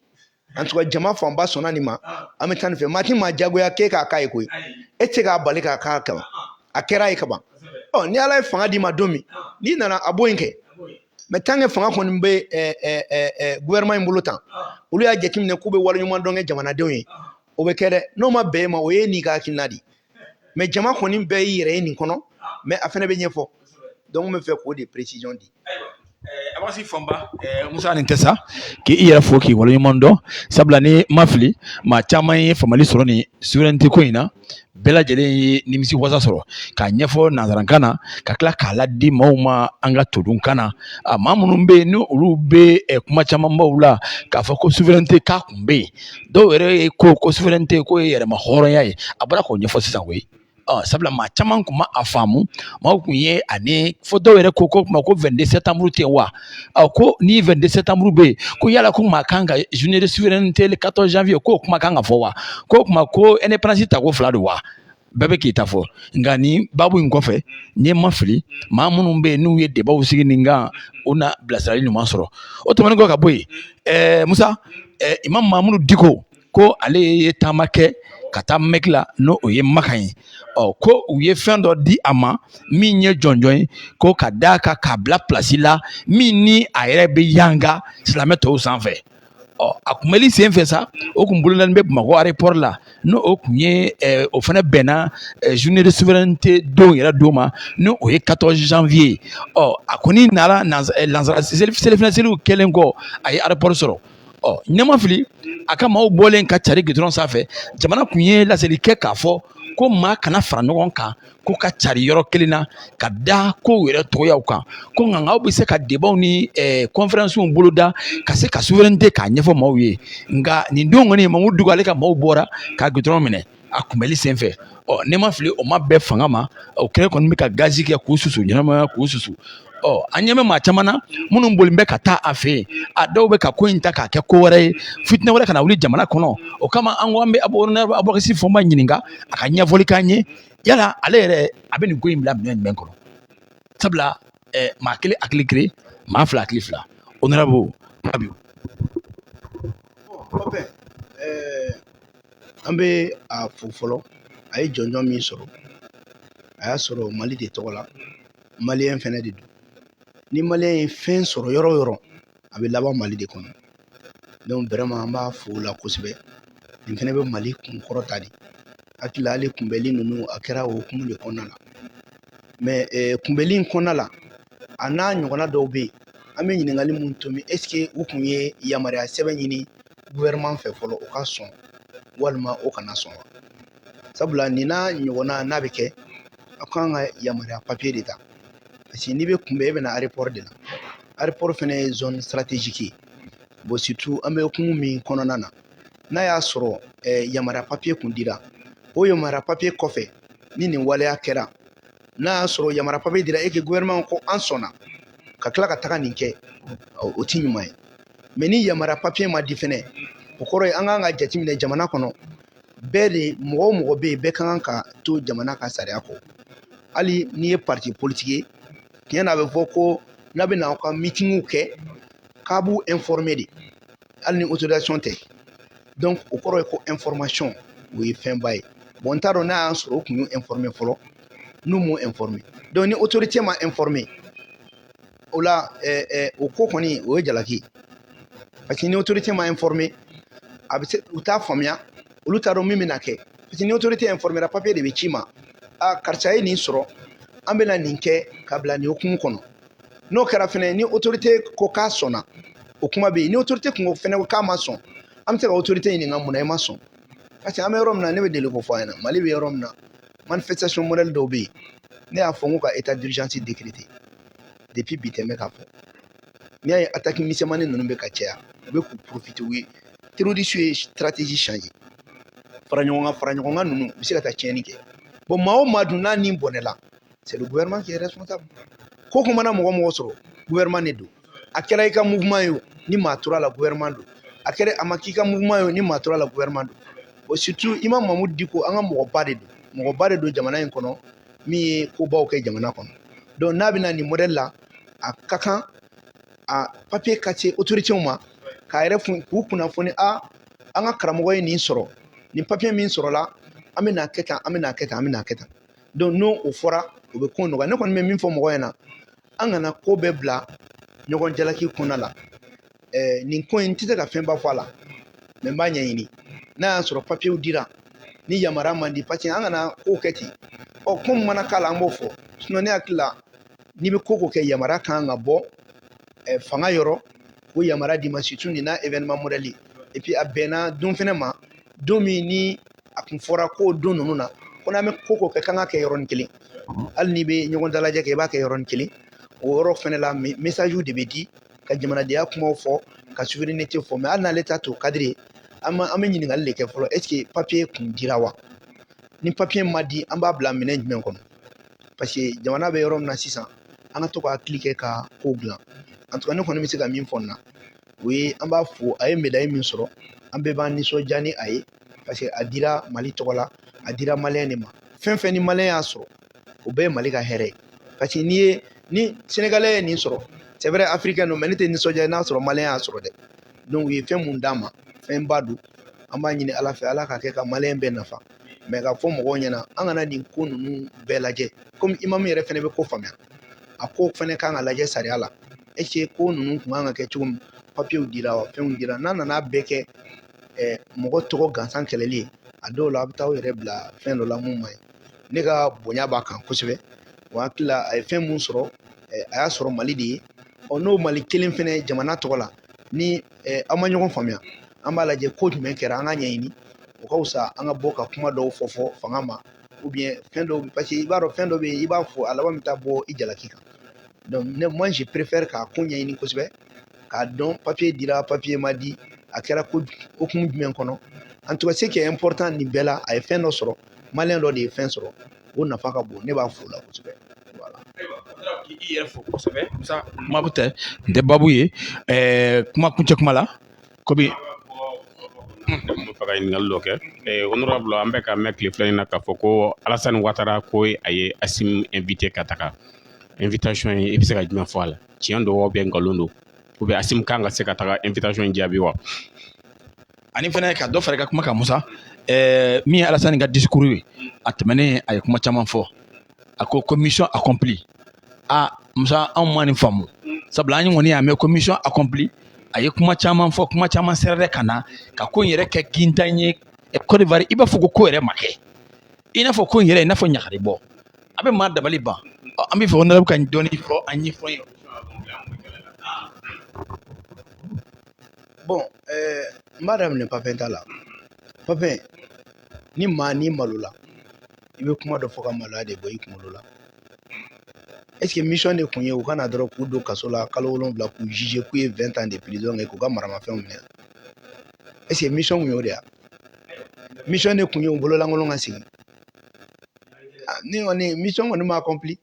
en tout cas jama fanba sɔnna nin ma an bɛ taa nin fɛ maa ti maa jagoya k'e k'a k'a ye koyi e tɛ se k'a bali k'a k'a kaban a kɛra ye kaban ni ala ye fanga d'i ma don min n'i nana a b'o in kɛ mais tant que fanga kɔni bɛ gouvernement in bolo tan olu y'a jateminɛ k'u bɛ waleɲuman dɔn kɛ jamanadenw ye o bɛ kɛ dɛ n'o ma bɛn e ma o ye n'i ka hakilina de ye mais jama kɔni bɛɛ y'i yɛrɛ ye nin kɔnɔ mais a fana bɛ ɲɛfɔ donc n bɛ fɛ k'o de précision di. Abasi Famba Musa nin tɛ sa k'i yɛrɛ fo k'i waleɲuman dɔn sabula ni ma fili maa caman ye faamali sɔrɔ nin souveraineté ko in na bɛɛ lajɛlen ye nimisi wasa sɔrɔ k'a ɲɛfɔ nanzarakan na ka tila k'a ladi maaw ma an ka todunkan na maa minnu bɛ yen ni olu bɛ kuma camanbaw la k'a fɔ ko souveraineté k'a kun bɛ yen dɔw yɛrɛ ye ko souveraineté ko ye yɛrɛma hɔrɔnya ye a bɔra k'o ɲɛfɔ sisan koyi sabula maa caman kun ma a faamu maaw kun ye ani fo dɔw yɛrɛ ko kuma ko 22 septembre tɛ wa ko ni 22 septembre bɛ yen ko yala ko maa kan ka journée de souveraineté le 14 janvier k'o kuma kan ka fɔ wa k'o kuma ko indépendance tako fila don wa bɛɛ bɛ k'i ta fɔ nka ni babu in kɔfɛ n'i ma fili maa minnu bɛ yen n'u ye debaw sigi nin kan o na bilasirali ɲuman sɔrɔ o tɛmɛnen kɔ ka bɔ yen Musa Imam Mamudu Diko ko ale ye taama kɛ ka taa Mɛki la n'o ye Makan ye ko u ye fɛn dɔ di a ma min ye jɔnjɔn ye ko ka d'a kan k'a bila pilasi la min ni a yɛrɛ bɛ yanga silamɛ tɔw sanfɛ a kunbɛli sen fɛ sa o kun bololalen bɛ Bamakɔ aéroport la n'o o kun ye o fana bɛnna journée de souveraineté don yɛrɛ don ma ni o ye 14 janvier a kɔni nana lansara selifinɛseliw kɛlen kɔ a ye aéroport sɔrɔ ɲɛma fili a ka maaw bɔlen ka cari gidɔrɔn sanfɛ jamana kun ye laseli kɛ k'a fɔ ko maa kana fara ɲɔgɔn kan ko ka cari yɔrɔ kelen na ka da kow yɛrɛ tɔgɔyaw kan ko nka aw bɛ se ka debaw ni conférencew boloda ka se ka souveraineté k'a ɲɛfɔ maaw ye nka nin don kɔni Mamudu Diko ale ka maaw bɔra ka gidɔrɔn minɛ a kunbɛli sen fɛ ne ma fili o ma bɛɛ fanga ma o kɛlen kɔni bɛ ka gazi kɛ k'u susu ɲɛnamaya k'u susu an ɲɛ bɛ maa caman na minnu bolilen bɛ ka taa a fɛ yen a dɔw bɛ ka ko in ta k'a kɛ ko wɛrɛ ye fitinɛ wɛrɛ ka na wuli jamana kɔnɔ o kama an ko an bɛ Abubakar Fɔnba ɲininka a ka ɲɛfɔli k'an ye yala ale yɛrɛ a bɛ nin ko in bila minɛn jumɛn kɔnɔ sabula maa kelen hakili kelen maa fila hakili fila honorable Abibu. An bɛ a fo fɔlɔ a ye jɔnjɔn min sɔrɔ a y'a sɔrɔ Mali de tɔgɔ la maliyɛn fɛnɛ de don ni maliyɛn ye fɛn sɔrɔ yɔrɔ o yɔrɔ a bɛ laban Mali de kɔnɔ donc vraiment an b'a fo o la kosɛbɛ nin fɛnɛ bɛ Mali kun kɔrɔta de hakili hali kunbɛli ninnu a kɛra o hukumu de kɔnɔna la mais kunbɛli in kɔnɔna la a n'a ɲɔgɔnna dɔw bɛ yen an bɛ ɲininkali mun tomi est ce que u kun ye yamaruya sɛbɛn ɲini gouvernement fɛ fɔlɔ o ka sɔn walima o kana sɔn wa sabula nin n'a ɲɔgɔnna n'a bɛ kɛ a kan ka yamaruya papier de ta parce que n'i bɛ kunbɛn e bɛ na aéroport de la aéroport fɛnɛ ye zone stratégique ye bon surtout an bɛ hukumu min kɔnɔna na n'a y'a sɔrɔ yamaruya papier kun dira o yamaruya papier kɔfɛ ni nin waleya kɛra n'a y'a sɔrɔ yamaruya papier dira et que gouvernement ko an sɔnna ka tila ka taga nin kɛ o ti ɲuman ye mais ni yamaruya papier ma di fɛnɛ o kɔrɔ ye an kan ka jateminɛ jamana kɔnɔ bɛɛ de mɔgɔ o mɔgɔ bɛ yen bɛɛ ka kan ka to jamana ka sariya kɔ hali n'i ye parti politique ye tiɲɛ na a bɛ fɔ ko n'a bɛ na aw ka meeting kɛ k'a b'u informer de hali ni autorisation tɛ donc o kɔrɔ ye ko information o ye fɛnba ye bon t'a dɔn n'a y'a sɔrɔ o kun y'u informé fɔlɔ n'u m'u informé donc ni autorité ma informé o la o ko kɔni o ye jalaki parce que ni autorité ma informé a bɛ se u t'a faamuya olu t'a dɔn min bɛna kɛ parce que ni autorité informé ra papier de bɛ ci ma karisa ye nin sɔrɔ an bɛna nin kɛ ka bila nin hukumu kɔnɔ n'o kɛra fɛnɛ ni autorité ko k'a sɔnna o kuma bɛ yen ni autorité kun ko fɛnɛ k'a ma sɔn an bɛ se ka autorité ɲininka mun na i ma sɔn parce que an bɛ yɔrɔ min na ne bɛ deli k'o fɔ a ɲɛna mali bɛ yɔrɔ min na manifestation modèle dɔw bɛ yen ne y'a fɔ n ko ka état d'urgence décrété depuis bi tɛ n bɛ k'a fɔ n'i y'a ye attaque misɛnmanin ninnu bɛ ka caya u bɛ k'u profiter u ye terroriste ye stratégie changer fara ɲɔgɔn kan ninnu u bɛ se ka taa tiɲɛni kɛ bon maa o maa dun n'a ni bɔnɛla c'est le gouvernement qui est responsable ko ko mana mɔgɔ mɔgɔ sɔrɔ gouvernement de don a kɛra i ka mouvement ye o ni maa tora la gouvernement don a kɛra a ma k'i ka mouvement ye o ni maa tora la gouvernement don bon surtout Imam Mamudu Diko an ka mɔgɔba de don mɔgɔba de don jamana in kɔnɔ min ye kobaw kɛ jamana kɔnɔ donc n'a bɛna nin modèle la a ka kan a papier ka se autorité ma k'a yɛrɛ k'u kunnafoni an ka karamɔgɔ ye nin sɔrɔ nin papier min sɔrɔla an bɛna kɛ tan an bɛna kɛ tan an bɛna kɛ tan donc n'o o fɔra o bɛ ko nɔgɔya ne kɔni bɛ min fɔ mɔgɔ ɲɛna an kana ko bɛɛ bila ɲɔgɔn jalaki kɔnɔna la nin ko in n tɛ se ka fɛnba fɔ a la mais n b'a ɲɛɲini n'a y'a sɔrɔ papiyew dira ni yamaruya man di parce que an kana kow kɛ ten ko min mana k'a la an b'o fɔ sinon ne hakili la n'i bɛ ko kɛ yamaruya kan ka bɔ fanga yɔrɔ o yamaruya d'i ma surtout nin n'a événement modèle et puis a bɛnna don fɛnɛ ma don min ni a kun fɔra ko don ninnu na ko n'an bɛ ko kɛ k'an ka kɛ yɔrɔnin kelen hali n'i bɛ ɲɔgɔn dalajɛ kɛ i b'a kɛ yɔrɔnin kelen o yɔrɔ fɛnɛ la messagew de bɛ di ka jamanadenya kumaw fɔ ka souveraineté fɔ mais hali n'ale ta to kadiri an bɛ ɲininkali de kɛ fɔlɔ est ce que papier kun dira wa ni papier ma di an b'a bila minɛn jumɛn kɔnɔ parce que jamana bɛ yɔrɔ min na sisan an ka to ka hakili kɛ ka ko dilan en tout cas ne kɔni bɛ se ka min fɔ nin na o ye an b'a fo a ye médaille min sɔrɔ an bɛɛ b'an nisɔndiya ni a ye parce que a dira mali tɔgɔ la a dira maliyɛn de ma fɛn fɛn ni maliyɛn y'a sɔrɔ o bɛɛ ye mali ka hɛrɛ ye parce que ni sénégalais ye nin sɔrɔ c'est vrai africain don mais ne tɛ nisɔndiya n'a sɔrɔ maliyɛn y'a sɔrɔ dɛ donc u ye fɛn mun d'an ma fɛn ba don an b'a ɲini ala fɛ ala ka kɛ ka maliyɛn bɛɛ nafa mais ka fɔ mɔgɔw ɲɛna an kana nin ko ninnu bɛɛ lajɛ comme imamu yɛrɛ fɛnɛ bɛ ko faamuya a ko fɛnɛ kan ka lajɛ sariya la est ce que ko ninnu kun kan ka kɛ cogo min papiyew dira wa fɛnw dira n'a nana bɛɛ kɛ mɔgɔ tɔgɔ gansan kɛlɛli ye a dɔw la a bɛ taa aw yɛrɛ bila fɛn dɔ la mun ma ɲi ne ka bonya b'a kan kosɛbɛ wa hakili la a ye fɛn mun sɔrɔ a y'a sɔrɔ mali de ye n'o mali kelen fɛnɛ jamana tɔgɔ la ni aw ma ɲɔgɔn faamuya an b'a lajɛ ko jumɛn kɛra an ka ɲɛɲini o ka wusa an ka bɔ ka kuma dɔw fɔ fanga ma ou bien fɛn dɔw parce que i b'a dɔn fɛn dɔ bɛ yen i b'a fɔ a laban bɛ taa bɔ i jalaki kan donc moi je préfère k'a ko ɲɛɲini kosɛbɛ k'a dɔn papier dira papier ma di a kɛra ko hukumu jumɛn kɔnɔ en tout cas ce qui est important nin bɛɛ la a ye fɛn dɔ sɔrɔ maliyɛn dɔ de ye fɛn sɔrɔ o nafa ka bon ne b'a fo la kosɛbɛ voilà. I yɛrɛ fo kosɛbɛ musa kuma tɛ n tɛ babu ye kuma kuncɛ kuma la komi n fɛ ka ɲininkali dɔ kɛ honorable an bɛ ka mɛn tile fila in na k'a fɔ ko Alassane Ouattara ko a ye Assimi invité ka taga invitation ye i bɛ se ka jumɛn fɔ a la tiɲɛ don wa nkalon don ou bien Assimi kan ka se ka taga invitation in jaabi wa ani fɛnɛ ka dɔ fara i ka kuma kan musa min ye Alassane ka discours ye a tɛmɛnen a ye kuma caman fɔ a ko mission accomplie musa anw ma nin faamu sabula an kɔni y'a mɛn ko mission accomplie a ye kuma caman fɔ kuma caman sɛrɛrɛ ka na ka ko in yɛrɛ kɛ gintan ye Côte d'Ivoire i b'a fɔ ko yɛrɛ ma kɛ i n'a fɔ ko in yɛrɛ i n'a fɔ ɲagari bɔ a bɛ maa dabali ban an bɛ fɛ honorable ka dɔɔni fɔ an ɲɛfɔ ye bon n b'a daminɛ Papin ta la Papin ni maa ni malola i bɛ kuma dɔ fɔ ka maloya de bɔ i kunkolo la est ce que mission de kun ye u kana dɔrɔn k'u don kaso la kalo 7 k'u juger k'u ye 20 ans de prison kɛ k'u ka maramafɛnw minɛ est ce que mission kun y'o de ya mission de kun ye u bololankolon ka sigi ni kɔni mission kɔni ma accompli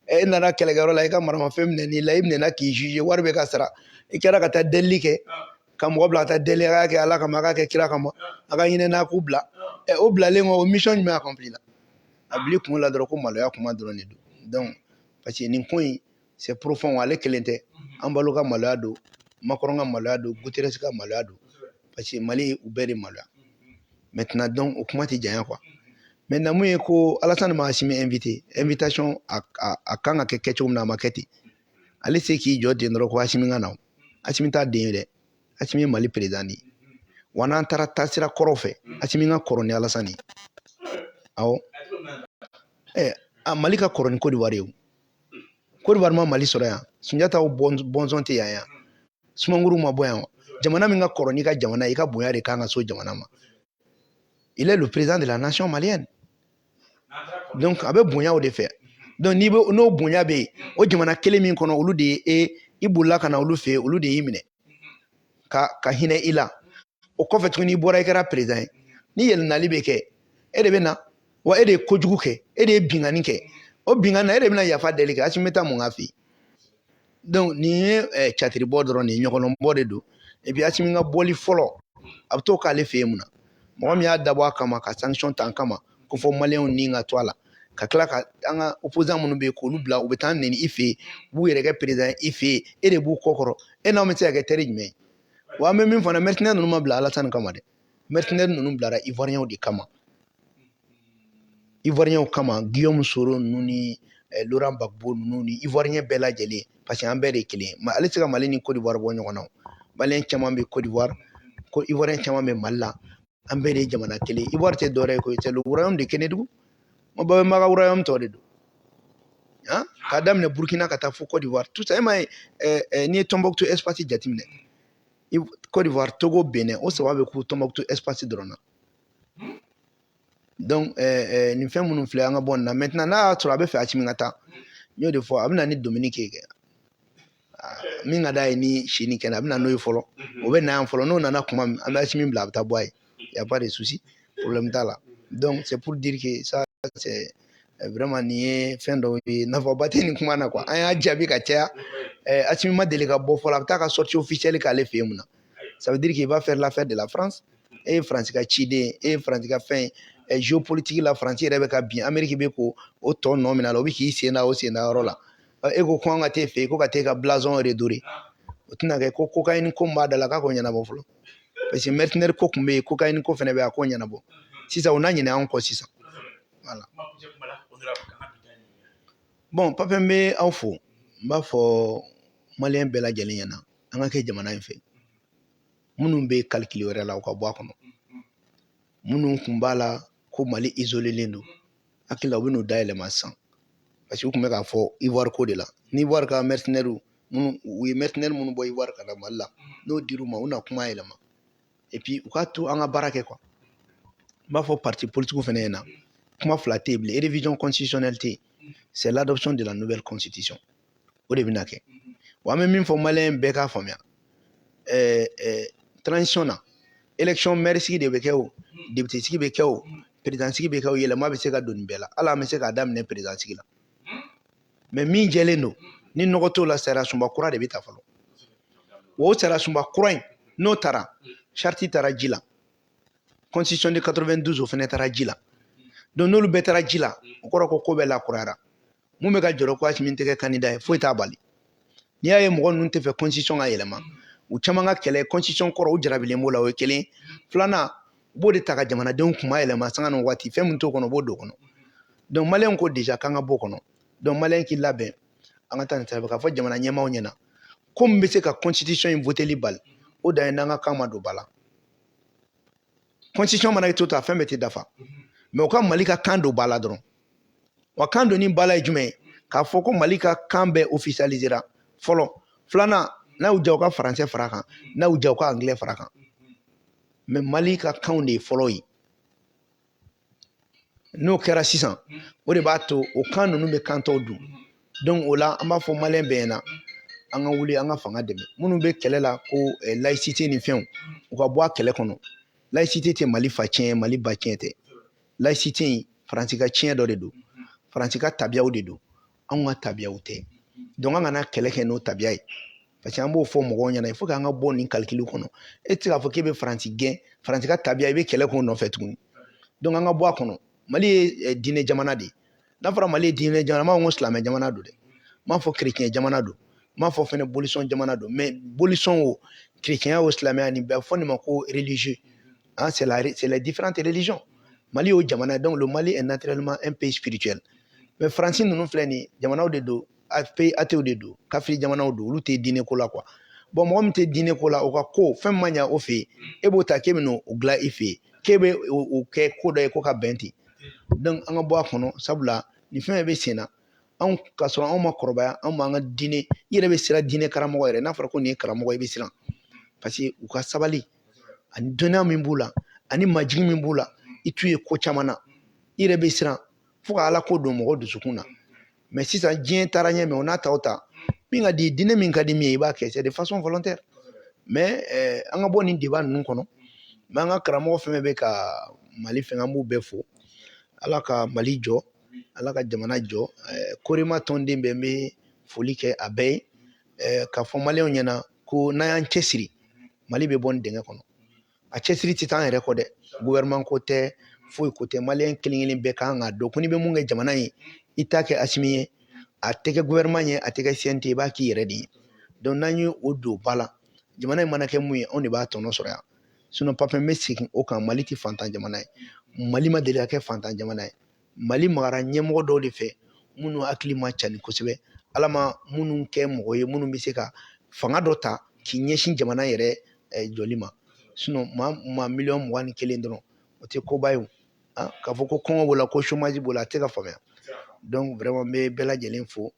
e nana kɛlɛkɛyɔrɔ la i ka maramafɛn minɛ n'i la i minɛna k'i juger wari bɛ ka sara i kɛra ka taa delili kɛ ka mɔgɔ bila ka taa delili a k'a kɛ ala kama a k'a kɛ kira kama a ka ɲinɛ n'a k'u bila o bilalen kɔ o mission jumɛn accompli la a bila i kunkolo la dɔrɔn ko maloya kuma dɔrɔn de don donc parce que nin ko in c'est profond ale kelen tɛ an balo ka maloya don Macron ka maloya don Guterres ka maloya don parce que Mali u bɛɛ de maloya maintenant donc o kuma tɛ janya quoi maintenant mun ye ko Alassane ma Assimi invité invitation a kan ka kɛ kɛcogo min na a ma kɛ ten ale se k'i jɔ ten dɔrɔn ko Assimi ka na Assimi t'a den ye dɛ Assimi ye Mali président de ye wa n'an taara taasira kɔrɔ fɛ Assimi ka kɔrɔ ni Alassane ye awɔ Mali ka kɔrɔ ni Côte d'Ivoire ye o Côte d'Ivoire ma Mali sɔrɔ yan Sunjata bɔnsɔn tɛ yan yan Sumanguru ma bɔ yan jamana min ka kɔrɔ n'i ka jamana i ka bonya de kan ka so jamana ma il est le président de la nation malienne donc a bɛ bonya o de fɛ donc n'o bonya bɛ yen o jamana kelen min kɔnɔ olu de ye i bolila ka na olu fɛ yen olu de y'i minɛ ka hinɛ i la o kɔfɛ tuguni i bɔra i kɛra président ye ni yɛlɛnali bɛ kɛ e de bɛ na wa e de ye kojugu kɛ e de ye binkani kɛ o binkani na e de bɛna yafa deli kɛ Assimi bɛ taa mun k'a fɛ yen donc nin ye catiribɔ dɔrɔn nin ye ɲɔgɔnlɔnbɔ de don et puis Assimi ka bɔli fɔlɔ a bɛ to k'ale fɛ yen mun na mɔgɔ min y'a dabɔ a kama ka sanction ta an kama ko fɔ maliyɛnw ni ka to a la ka tila ka an ka opposant minnu bɛ yen k'olu bila u bɛ taa nɛni i fɛ yen u b'u yɛrɛ kɛ président i fɛ yen e de b'u kɔkɔrɔ e n'aw bɛ se ka kɛ teri jumɛn ye wa an bɛ min fana mercenaires ninnu ma bila Alassane kama dɛ mercenaires ninnu bilara ivoiriyɛnw de kama ivoiriyɛnw kama Guillaume Soro ninnu ni Laurent Gbagbo ninnu ni ivoiriyɛn bɛɛ lajɛlen parce que an bɛɛ de ye kelen ye ale tɛ se ka Mali ni Côte d'Ivoire bɔ ɲɔgɔn na maliyɛn caman bɛ Côte d'Ivoire ivoiriyɛn caman bɛ Mali la an bɛɛ de ye jamana kelen Ivoire tɛ dɔwɛrɛ ye koyi c'est le royaume de Kénédougou ma bɛɛ bɛ Maga royaume tɔ de don k'a daminɛ Burkina ka taa fo Côte d'Ivoire tout ça e ma ye n'i ye Tombouctou espace jateminɛ Côte d'Ivoire Togo Benin o saba bɛ k'u Tombouctou espace dɔrɔn na donc nin fɛn minnu filɛ an ka bɔ nin na maintenant n'a y'a sɔrɔ a bɛ fɛ Assimi ka taa n y'o de fɔ a bɛ na ni Dominique ye min ka d'a ye ni Sini kɛnɛ a bɛ na n'o ye fɔlɔ o bɛ na yan fɔlɔ n'o nana kuma min an bɛ Assimi bila a bɛ taa bɔ a ye y a pas de souci problème t'a la donc c'est pour dire que ça c'est vraiment nin ye fɛn dɔw ye nafaba tɛ nin kuma na quoi an y'a jaabi ka caya Assimi ma deli ka bɔ fɔlɔ a bɛ taa ka sortie officielle k'ale fɛ yen mun na ça veut dire qu'il va faire l'affaire de la France e ye Faransi ka ciden e ye Faransi ka fɛn géopolitique la Faransi yɛrɛ bɛ ka bin Amérique bɛ ko o tɔ nɔ min na la o bɛ k'i sen da o sen da yɔrɔ la e ko an ka t'e fɛ yen ko ka t'e ka blason redorer o tɛna kɛ ko cocaïne ko min b'a da la k'a k'o ɲɛnabɔ fɔlɔ parce que mercenaire ko tun bɛ yen cocaïne ko fana bɛ yen a k'o ɲɛnabɔ sisan o na ɲinɛ an kɔ sisan voilà bon Pape n bɛ aw fo n b'a fɔ maliyɛn bɛɛ lajɛlen ɲɛna an ka kɛ jamana in fɛ minnu bɛ calcul wɛrɛ la u ka bɔ a kɔnɔ minnu kun b'a la ko Mali isolelen don hakili la u bɛ n'o dayɛlɛma sisan parce que u tun bɛ k'a fɔ Ivoire ko de la ni Ivoire ka mercenaires minnu u ye mercenaires minnu bɔ Ivoire ka na Mali la n'o dir'u ma u na kuma yɛlɛma et puis u k'a to an ka baara kɛ quoi n b'a fɔ parti politique fana ɲɛna kuma fila tɛ yen bilen révision constitutionnelle tɛ yen c'est l'adoption de la nouvelle constitution o de bɛna kɛ wa an bɛ min fɔ maliyɛn bɛɛ k'a faamuya transition na élection maire sigi de bɛ kɛ o député sigi bɛ kɛ o président sigi bɛ kɛ o yɛlɛma bɛ se ka don nin bɛɛ la hali an bɛ se k'a daminɛ président sigi la mais min jɛlen don ni nɔgɔ t'o la sariya sunba kura de bɛ ta fɔlɔ wa o sariya sunba kura in n'o taara charte taara ji la constitution de 92 o fana taara ji la donc n'olu bɛɛ taara ji la o kɔrɔ ko bɛɛ lakurayara mun bɛ ka jɔrɔ ko Assimi tɛ kɛ candidat ye foyi t'a bali n'i y'a ye mɔgɔ ninnu tɛ fɛ constitution ka yɛlɛma u caman ka kɛlɛ constitution kɔrɔ u jarabilen b'o la o ye kelen filanan u b'o de ta ka jamanadenw kuma yɛlɛma sanga ni waati fɛn min t'o kɔnɔ u b'o don o kɔnɔ donc maliyɛn ko déjà k'an ka bɔ o kɔnɔ donc maliyɛn k'i labɛn an ka taa nin sira fɛ k'a fɔ jamana ɲɛmaaw ɲɛna ko min bɛ se ka constitution in voteli bali o dan ye n'an ka kan ma don ba la constitution mana kɛ to ta fɛn bɛɛ tɛ dafa mais u ka Mali ka kan don ba la dɔrɔn wa kan donni ba la ye jumɛn ye k'a fɔ ko Mali ka kan bɛɛ officialisera fɔlɔ filanan n'a y'u diya u ka faransɛ fara kan n'a y'u diya u ka anglais fara kan mais Mali ka kanw de ye fɔlɔ ye n'o kɛra sisan o de b'a to o kan ninnu bɛ kan tɔw dun donc o la an b'a fɔ maliyɛn bɛɛ ɲɛna an ka wuli an ka fanga dɛmɛ minnu bɛ kɛlɛ la ko laïcité ni fɛnw u ka bɔ a kɛlɛ kɔnɔ laïcité tɛ Mali fa tiɲɛ Mali ba tiɲɛ tɛ laïcité in Faransi ka tiɲɛ dɔ de don Faransi ka tabiyaw de don anw ka tabiyaw tɛ donc an kana kɛlɛ kɛ n'o tabiya ye parce que an b'o fɔ mɔgɔw ɲɛna il faut que an ka bɔ nin calcul kɔnɔ e tɛ se k'a fɔ k'e bɛ Faransi gɛn Faransi ka tabiya i bɛ kɛlɛ k'o nɔfɛ tuguni donc an ka bɔ a kɔnɔ Mali ye diinɛ jamana de ye n'a fɔra Mali ye diinɛ jamana m'a fɔ ko silamɛ jamana don dɛ m'a fɔ chrétien jamana don m'a fɔ fɛnɛ bolisɔn jamana don mais bolisɔn o chrétien o silamɛya nin bɛɛ fɔ nin ma ko religieux c'est les différentes religions Mali au jamana, donc le Mali est naturellement un pays spirituel. Mais Francine nous fait ni jamana de do, pays athée de do, kafri jamana do, lu te dîner ko la quoi. Bon moi me te dîner ko la o ka ko fem manya o fe e bo ta ke no o gla ife kebe o ke ko da ko ka benti. Donc an ga bo akono sabula ni fem be sena an ka so an ma korba an ma nga dîner yere be sira dîner karamo yere na fara ko ni karamo be sira parce que u ka sabali ani donna min b'u la ani majigi min b'u la i t'u ye ko caman na i yɛrɛ bɛ siran fo ka ala ko don mɔgɔ dusukun na mais sisan diɲɛ taara ɲɛ mɛ o n'a ta o ta min ka di diinɛ min ka di min ye i b'a kɛ c'est de façon volontaire mais an ka bɔ nin débat ninnu kɔnɔ mais an ka karamɔgɔ fɛn fɛn bɛ ka mali fɛn an b'u bɛɛ fo ala ka mali jɔ ala ka jamana jɔ korima tɔnden bɛ n bɛ foli kɛ a bɛɛ ye k'a fɔ maliyɛnw ɲɛna ko n'an y'an cɛsiri mali bɛ bɔ nin dingɛ kɔnɔ a cɛsiri tɛ taa an yɛrɛ kɔ dɛ gouvernement ko tɛ foyi ko tɛ maliyɛn kelen-kelen bɛɛ kan ka dɔn ko n'i bɛ mun kɛ jamana ye i t'a kɛ Asimi ye a tɛ kɛ gouvernement ye a tɛ kɛ CNT i b'a k'i yɛrɛ de ye donc n'an ye o don ba la jamana in mana kɛ mun ye anw de b'a tɔnɔ sɔrɔ yan sinon papa n bɛ segin o kan mali tɛ fantan jamana ye mali ma deli ka kɛ fantan jamana ye mali magara ɲɛmɔgɔ dɔw de fɛ minnu hakili ma ca ni kosɛbɛ ala ma minnu kɛ mɔgɔ ye minnu bɛ se ka fanga dɔ ta k'i ɲɛsin jamana yɛrɛ jɔli ma sinon maa miliyɔn 21 dɔrɔn o tɛ koba ye k'a fɔ ko kɔngɔ b'o la ko chômage b'o la a tɛ ka faamuya donc vraiment n bɛ bɛɛ lajɛlen fo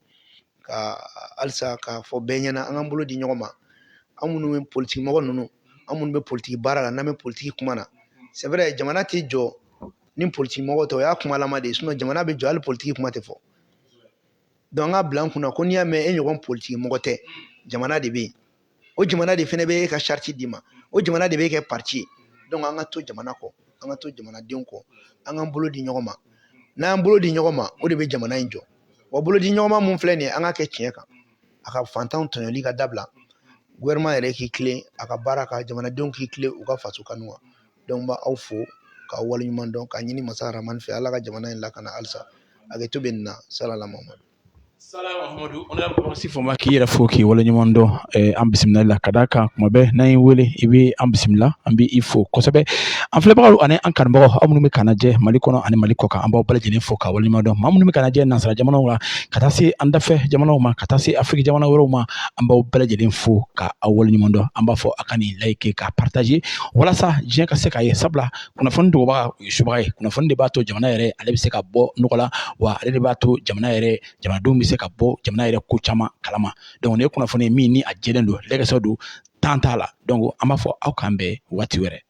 ka halisa k'a fɔ bɛɛ ɲɛna an k'an bolo di ɲɔgɔn ma an minnu bɛ politique mɔgɔ ninnu an minnu bɛ politique baara la n'an bɛ politique kuma na c'est vrai jamana tɛ jɔ ni politique mɔgɔ tɛ o y'a kumalama de ye sinon jamana bɛ jɔ hali politique kuma tɛ fɔ donc an ka bila an kunna ko n'i y'a mɛn e ɲɔgɔn politique mɔgɔ tɛ jamana de bɛ yen o jamana de fana bɛ e ka charte d'i ma o jamana de bɛ kɛ parti ye donc an ka to jamana kɔ an ka to jamanadenw kɔ an k'an bolo di ɲɔgɔn ma n'an bolo di ɲɔgɔn ma o de bɛ jamana in jɔ wa bolo di ɲɔgɔn ma mun filɛ nin ye an ka kɛ tiɲɛ kan a ka fantanw tɔɲɔli ka dabila gouvernement yɛrɛ k'i tilen a ka baara ka jamanadenw k'i tilen u ka faso kanu wa donc n b'aw fo k'aw waleɲuman dɔn k'a ɲini masa rahamani fɛ ala ka jamana in lakana halisa a kɛ to bɛ nin na salala mamadu Mahamadu on a si fɔ ma k'i yɛrɛ fo k'i waleɲuman dɔn an bisimilali la ka d'a kan kuma bɛɛ n'an y'i wele i bɛ an bisimila an bɛ i fo kosɛbɛ an filɛbagaw ani an kanubagaw aw minnu bɛ k'an lajɛ mali kɔnɔ ani mali kɔ kan an b'aw bɛɛ lajɛlen fo k'a waleɲuman dɔn maa minnu bɛ k'an lajɛ nansara jamanaw la ka taa se an dafɛ jamanaw ma ka taa se afiriki jamana wɛrɛw ma an b'aw bɛɛ lajɛlen fo k'aw waleɲuman dɔn an b'a fɔ a ka nin layike k'a partager walasa diɲɛ ka se k'a ye sabula kunnafoni dogobaga o ye subaga ye kunnafoni de b'a to jamana yɛrɛ ale bɛ se ka bɔ nɔgɔ la wa ale de b'a to jamana yɛrɛ jamanadenw bɛ se ka bɔ jamana yɛrɛ ko caman kalama donc ne kunnafoni min ni a jɛlen don lɛgɛsɛ don temps t'a la donc an b'a fɔ aw k'an bɛn waati wɛrɛ